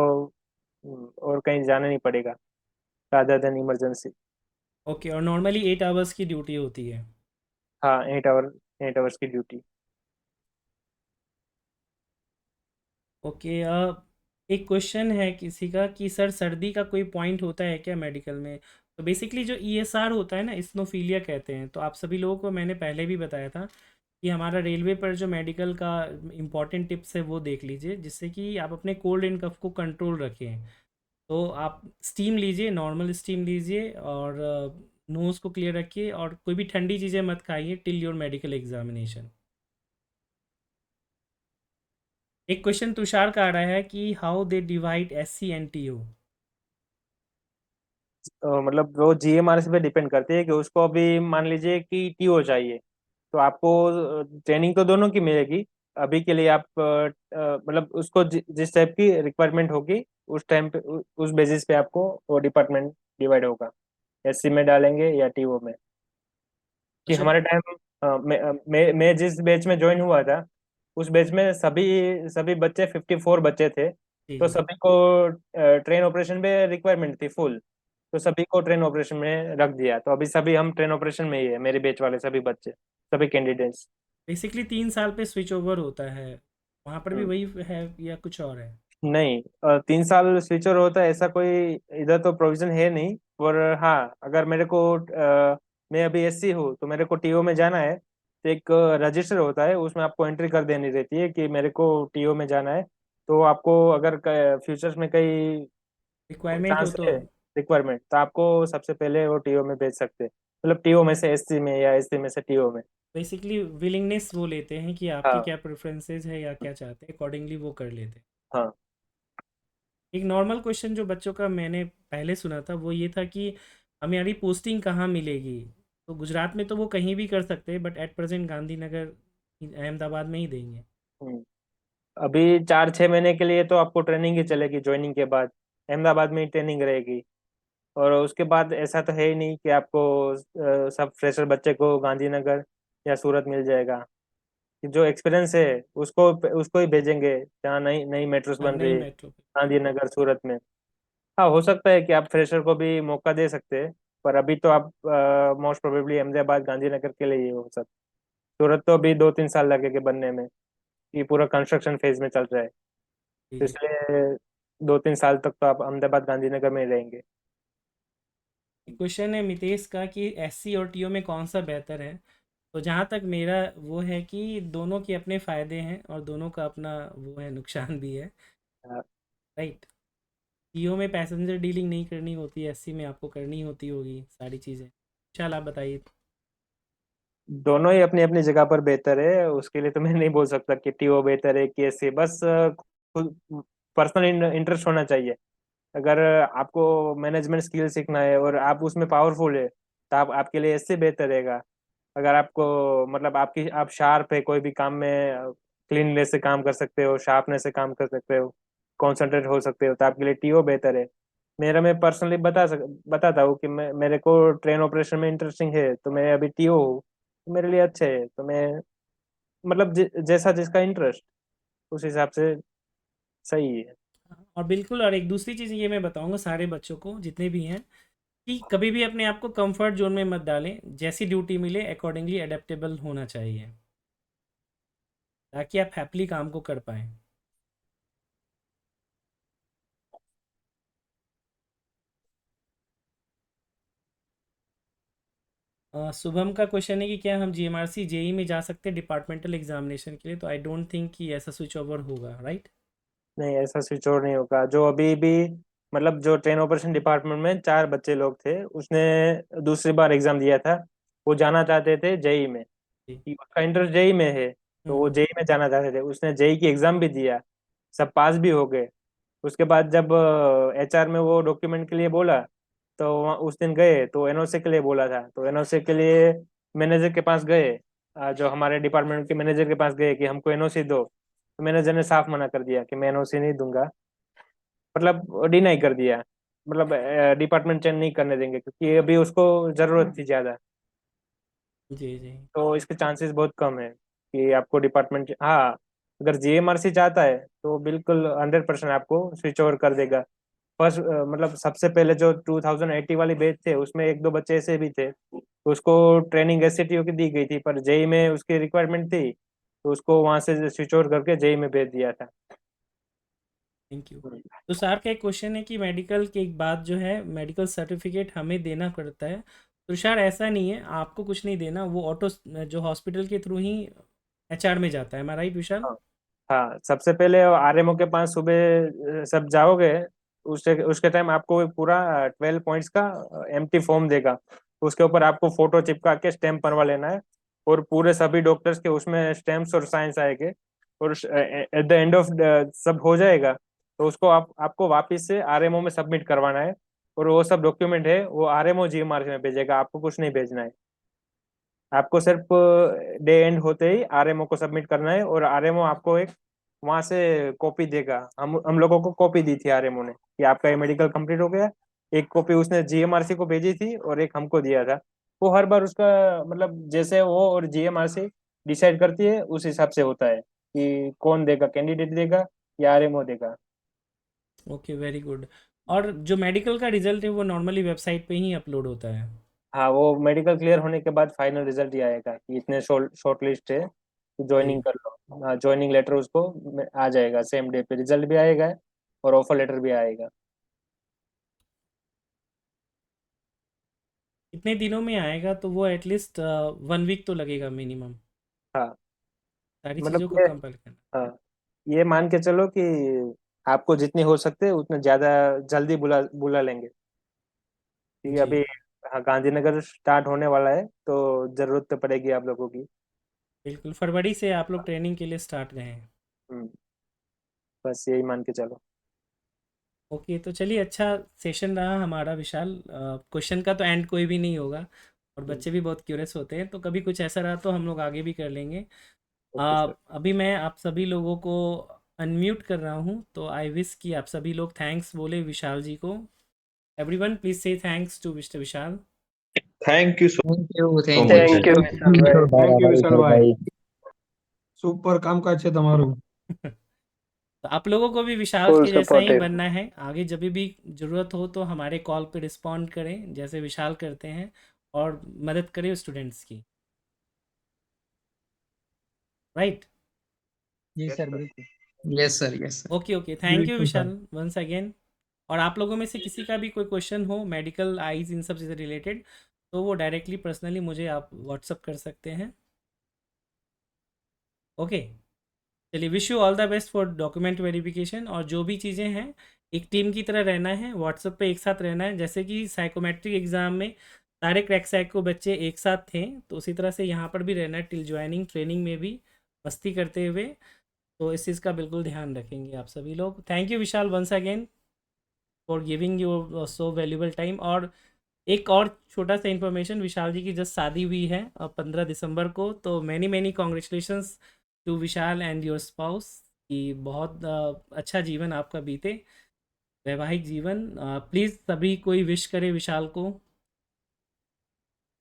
और कहीं जाना नहीं पड़ेगा रादर देन इमरजेंसी। ओके, और नॉर्मली 8 आवर्स की ड्यूटी होती है? हाँ, 8 आवर्स की ड्यूटी। ओके। एक क्वेश्चन है किसी का कि सर सर्दी का कोई पॉइंट होता है क्या मेडिकल में? तो बेसिकली जो ESR होता है ना, स्नोफीलिया कहते हैं, तो आप सभी लोगों को मैंने पहले भी बताया था कि हमारा रेलवे पर जो मेडिकल का इम्पॉर्टेंट टिप्स है वो देख लीजिए, जिससे कि आप अपने कोल्ड एंड कफ को कंट्रोल रखें। तो आप स्टीम लीजिए, नॉर्मल स्टीम लीजिए, और नोज़ को क्लियर रखिए, और कोई भी ठंडी चीज़ें मत खाइए टिल योर मेडिकल एग्जामिनेशन। एक क्वेश्चन तुषार का आ रहा है कि how they divide SC and TO? मतलब वो GMRS पे डिपेंड करती है कि उसको अभी मान लीजिए कि TO चाहिए, तो आपको ट्रेनिंग तो दोनों की मिलेगी। अभी के लिए आप मतलब उसको जिस टाइप की रिक्वायरमेंट होगी उस टाइम पे उस बेसिस पे आपको वो डिपार्टमेंट डिवाइड होगा, एससी में डालेंगे या टीओ में। कि अच्छा। हमारे टाइम मैं जिस बैच में ज्वाइन हुआ था, उस बैच में सभी सभी बच्चे 54 बच्चे थे। जी तो जी। सभी को ट्रेन ऑपरेशन में रिक्वायरमेंट थी फुल, तो सभी को ट्रेन ऑपरेशन में रख दिया। तो अभी सभी हम ट्रेन ऑपरेशन में ही है, मेरे बैच वाले सभी बच्चे, सभी कैंडिडेट्स। बेसिकली 3 साल पे स्विच ओवर होता है, वहाँ पर भी वही है या कुछ और है? नहीं, 3 साल स्विचर होता है ऐसा कोई इधर तो प्रोविजन है नहीं। और हाँ, अगर मेरे को मैं अभी एससी हूँ तो मेरे को टीओ में जाना है, तो एक रजिस्टर होता है, उसमें आपको एंट्री कर देनी रहती है कि मेरे को टीओ में जाना है। तो आपको अगर फ्यूचर्स में कई रिक्वायरमेंट हो चांस तो है, रिक्वायरमेंट, तो आपको सबसे पहले वो टीओ में भेज सकते हैं, मतलब टीओ में से एससी में या एससी में से टीओ में। बेसिकली विलिंगनेस वो लेते हैं कि आपकी हाँ क्या प्रेफरेंसेस है या क्या चाहते हैं, अकॉर्डिंगली वो कर लेते हैं। हाँ। एक नॉर्मल क्वेश्चन जो बच्चों का मैंने पहले सुना था वो ये था कि हमारी पोस्टिंग कहाँ मिलेगी। तो गुजरात में तो वो कहीं भी कर सकते हैं, but at present Gandhinagar Ahmedabad में ही देंगे। हम्म। अभी 4-6 महीने के लिए तो आपको ट्रेनिंग ही चलेगी, ज्वाइनिंग के बाद अहमदाबाद में ही ट्रेनिंग रहेगी। और उसके बाद ऐसा तो है ही नहीं कि आपको सब फ्रेशर बच्चे को गांधीनगर या सूरत मिल जाएगा। कि जो एक्सपीरियंस है उसको उसको ही भेजेंगे जहाँ नई नई मेट्रोस हाँ, बन नई रही है, मेट्रो पे। गांधीनगर सूरत में। हाँ, हो सकता है कि आप फ्रेशर को भी मौका दे सकते हैं, पर अभी तो आप मोस्ट प्रोबेबली अहमदाबाद गांधीनगर के लिए ही हो सकता। सूरत तो अभी 2-3 साल लगेंगे बनने में, ये पूरा कंस्ट्रक्शन फेज में चल रहा है। जी तो जी। इसलिए 2-3 साल तक तो आप अहमदाबाद गांधीनगर में ही रहेंगे। क्वेश्चन है मितेश का कि एससी और टीओ में कौन सा बेहतर है। तो जहाँ तक मेरा वो है कि दोनों के अपने फ़ायदे हैं और दोनों का अपना वो है, नुकसान भी है। हाँ, राइट। टीओ में पैसेंजर डीलिंग नहीं करनी होती, एससी में आपको करनी होती होगी सारी चीज़ें। चल आप बताइए। दोनों ही अपनी अपनी जगह पर बेहतर है, उसके लिए तो मैं नहीं बोल सकता कि टीओ बेहतर है कि एससी। बस खुद पर्सनल इंटरेस्ट होना चाहिए। अगर आपको मैनेजमेंट स्किल सीखना है और आप उसमें पावरफुल है, तो आप आपके लिए एससी बेहतर रहेगा। अगर आपको मतलब आपकी आप शार्प है कोई भी काम में, क्लीननेस से काम कर सकते हो, शार्पनेस से काम कर सकते हो, कॉन्सेंट्रेट हो सकते हो, तो आपके लिए टीओ बेहतर है। मैं पर्सनली बताता हूँ कि मेरे को ट्रेन ऑपरेशन में इंटरेस्टिंग है, तो मैं अभी टीओ हूँ, तो मेरे लिए अच्छे है। तो मैं मतलब जैसा जिसका इंटरेस्ट, उस हिसाब से सही है। और बिल्कुल, और एक दूसरी चीज़ ये मैं बताऊंगा सारे बच्चों को जितने भी हैं कि कभी भी अपने आप को कंफर्ट जोन में मत डालें। जैसी ड्यूटी मिले अकॉर्डिंगली अडेप्टेबल होना चाहिए, ताकि आप हैप्पीली काम को कर पाएँ। शुभम का क्वेश्चन है कि क्या हम जीएमआरसी जेई में जा सकते हैं डिपार्टमेंटल एग्जामिनेशन के लिए। तो आई डोंट थिंक कि ऐसा स्विच ओवर होगा, राइट? नहीं, ऐसा स्विच ओवर नहीं होगा। जो अभी भी मतलब जो ट्रेन ऑपरेशन डिपार्टमेंट में 4 बच्चे लोग थे, उसने दूसरी बार एग्जाम दिया था, वो जाना चाहते थे जेई में, जी। कि उसका इंटरेस्ट जेई में है, तो वो हम्म। जेई में जाना चाहते थे। उसने जेई की एग्जाम भी दिया, सब पास भी हो गए। उसके बाद जब एचआर में वो डॉक्यूमेंट के लिए बोला, तो उस दिन गए तो एनओसी के लिए बोला था, तो एनओसी के लिए मैनेजर के पास गए, जो हमारे डिपार्टमेंट के मैनेजर के पास गए कि हमको एनओसी दो। तो मैनेजर ने साफ मना कर दिया कि मैं एनओसी नहीं दूंगा, मतलब डिनाई कर दिया, मतलब डिपार्टमेंट चेंज नहीं करने देंगे, क्योंकि अभी उसको जरूरत थी ज्यादा। जी जी। तो इसके चांसेस बहुत कम है कि आपको डिपार्टमेंट, हाँ, अगर जीएमआरसी चाहता है तो बिल्कुल 100% आपको स्विच ओवर कर देगा। फर्स्ट मतलब सबसे पहले जो 2080 वाली बैच थे, उसमें एक दो बच्चे ऐसे भी थे, तो उसको ट्रेनिंग एससीटीओ की दी गई थी, पर जेई में उसकी रिक्वायरमेंट थी, तो उसको वहां से स्विच ओवर करके जेई में भेज दिया था। Thank you. तो सर का एक क्वेश्चन है कि मेडिकल के बाद जो है मेडिकल सर्टिफिकेट हमें देना पड़ता है। तो सर ऐसा नहीं है, आपको कुछ नहीं देना, वो ऑटो जो हॉस्पिटल के थ्रू ही एचआर में जाता है। मैं राइट विशाल? हाँ हाँ, सबसे पहले आरएमओ के पास सुबह सब जाओगे, उसके उसके टाइम आपको एक पूरा 12 पॉइंट्स का एम्प्टी फॉर्म देगा। उसके ऊपर आपको फोटो चिपका के स्टैंप बनवा लेना है, और पूरे सभी डॉक्टर्स के उसमें स्टैम्प्स और साइंस आएंगे। और एट द एंड ऑफ सब हो जाएगा, तो उसको आपको वापस से आरएमओ में सबमिट करवाना है। और वो सब डॉक्यूमेंट है वो आरएमओ जीएमआर में भेजेगा, आपको कुछ नहीं भेजना है। आपको सिर्फ डे एंड होते ही आरएमओ को सबमिट करना है, और आरएमओ आपको एक वहां से कॉपी देगा। हम लोगों को कॉपी दी थी आरएमओ ने कि आपका ये मेडिकल कंप्लीट हो गया, एक कॉपी उसने जीएमआरसी को भेजी थी और एक हमको दिया था। वो हर बार उसका मतलब जैसे वो और जीएमआरसी डिसाइड करती है उस हिसाब से होता है कि कौन देगा, कैंडिडेट देगा या आरएमओ देगा। Okay, very good. और जो मेडिकल का रिजल्ट है वो नॉर्मली वेबसाइट पे ही अपलोड होता है? हाँ, वो मेडिकल क्लियर होने के बाद फाइनल रिजल्ट ही आएगा कि इतने शॉर्ट लिस्ट है, तो ज्वाइनिंग जी। कर लो। हाँ, ज्वाइनिंग लेटर उसको आ जाएगा, सेम डे पे रिजल्ट भी आएगा और ऑफर लेटर भी आएगा। कितने दिनों में आएगा? तो वो एटलीस्ट 1 वीक तो लगेगा मिनिमम हाँ, सारी चीज़ों मतलब को ये, कंपेयर करना। हाँ, ये मान के चलो कि आपको जितनी हो सकते हैं उतने ज्यादा जल्दी बुला बुला लेंगे, क्योंकि जी, अभी हाँ गांधीनगर स्टार्ट होने वाला है तो जरूरत तो पड़ेगी आप लोगों की। बिल्कुल। फरवरी से आप लोग ट्रेनिंग के लिए स्टार्ट गए हैं। हम्म, बस यही मान के चलो। ओके, तो चलिए, अच्छा सेशन रहा हमारा विशाल। क्वेश्चन का तो एंड कोई भी नहीं होगा और हम्म, बच्चे भी बहुत क्यूरियस होते हैं, तो कभी कुछ ऐसा रहा तो हम लोग आगे भी कर लेंगे। Okay sir. अभी मैं आप सभी लोगों को अनम्यूट कर रहा हूँ, तो आई विश कि आप सभी लोग थैंक्स बोले विशाल जी को। एवरीवन प्लीज से thanks to mister Vishal. Thank you so thank you, so thank much. You. Thank you Vishal ભાઈ થેન્ક યુ ભાઈ વિશાલભાઈ, સુપર કામકાજ છે તમારું। तो आप लोगों को भी विशाल ફૂલ के जैसा ही સપોર્ટિવ बनना है। आगे जब भी ज़रूरत हो तो हमारे कॉल पे रिस्पॉन्ड करें जैसे विशाल करते हैं, और मदद करें स्टूडेंट्स की। राइट? जी सर, बिल्कुल yes sir, yes sir. Okay okay, thank you बिल्कुल सर। विशाल वंस अगेन। और आप लोगों में से किसी का भी कोई क्वेश्चन हो मेडिकल, आईज, इन सब से रिलेटेड, तो वो डायरेक्टली पर्सनली मुझे आप व्हाट्सअप कर सकते हैं। ओके, चलिए, wish you all the best for document verification. और जो भी चीज़ें हैं, एक टीम की तरह रहना है, व्हाट्सएप पे एक साथ रहना है। जैसे कि साइकोमेट्रिक एग्ज़ाम में सारे क्रैक साइको बच्चे एक साथ थे, तो उसी तरह से यहाँ पर भी रहना है टिल ज्वाइनिंग, ट्रेनिंग में भी मस्ती करते हुए। तो इस चीज़ का बिल्कुल ध्यान रखेंगे आप सभी लोग। Thank you Vishal once again for giving your so valuable time. और एक और छोटा सा इन्फॉर्मेशन, विशाल जी की जस्ट शादी हुई है 15 दिसंबर को, तो many many congratulations to Vishal and your spouse, कि बहुत अच्छा जीवन आपका बीते, वैवाहिक जीवन। प्लीज़ सभी कोई विश करे विशाल को।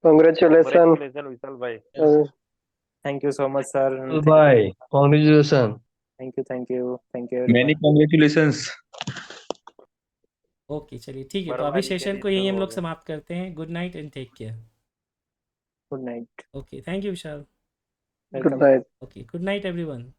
કોંગ્રેચ્યુલેશન Congratulations विशाल भाई। Thank you so much sir. भाई congratulation. Thank you, thank you, thank you many everyone. Congratulations. Okay, चलिए, ठीक है, तो अभी बर्बादी के सेशन को रिश्ते यही हम हो लोग गए। समाप्त करते हैं। Good night and take care. Good night. Okay, thank you Vishal. Good welcome. Night. Okay, good night everyone.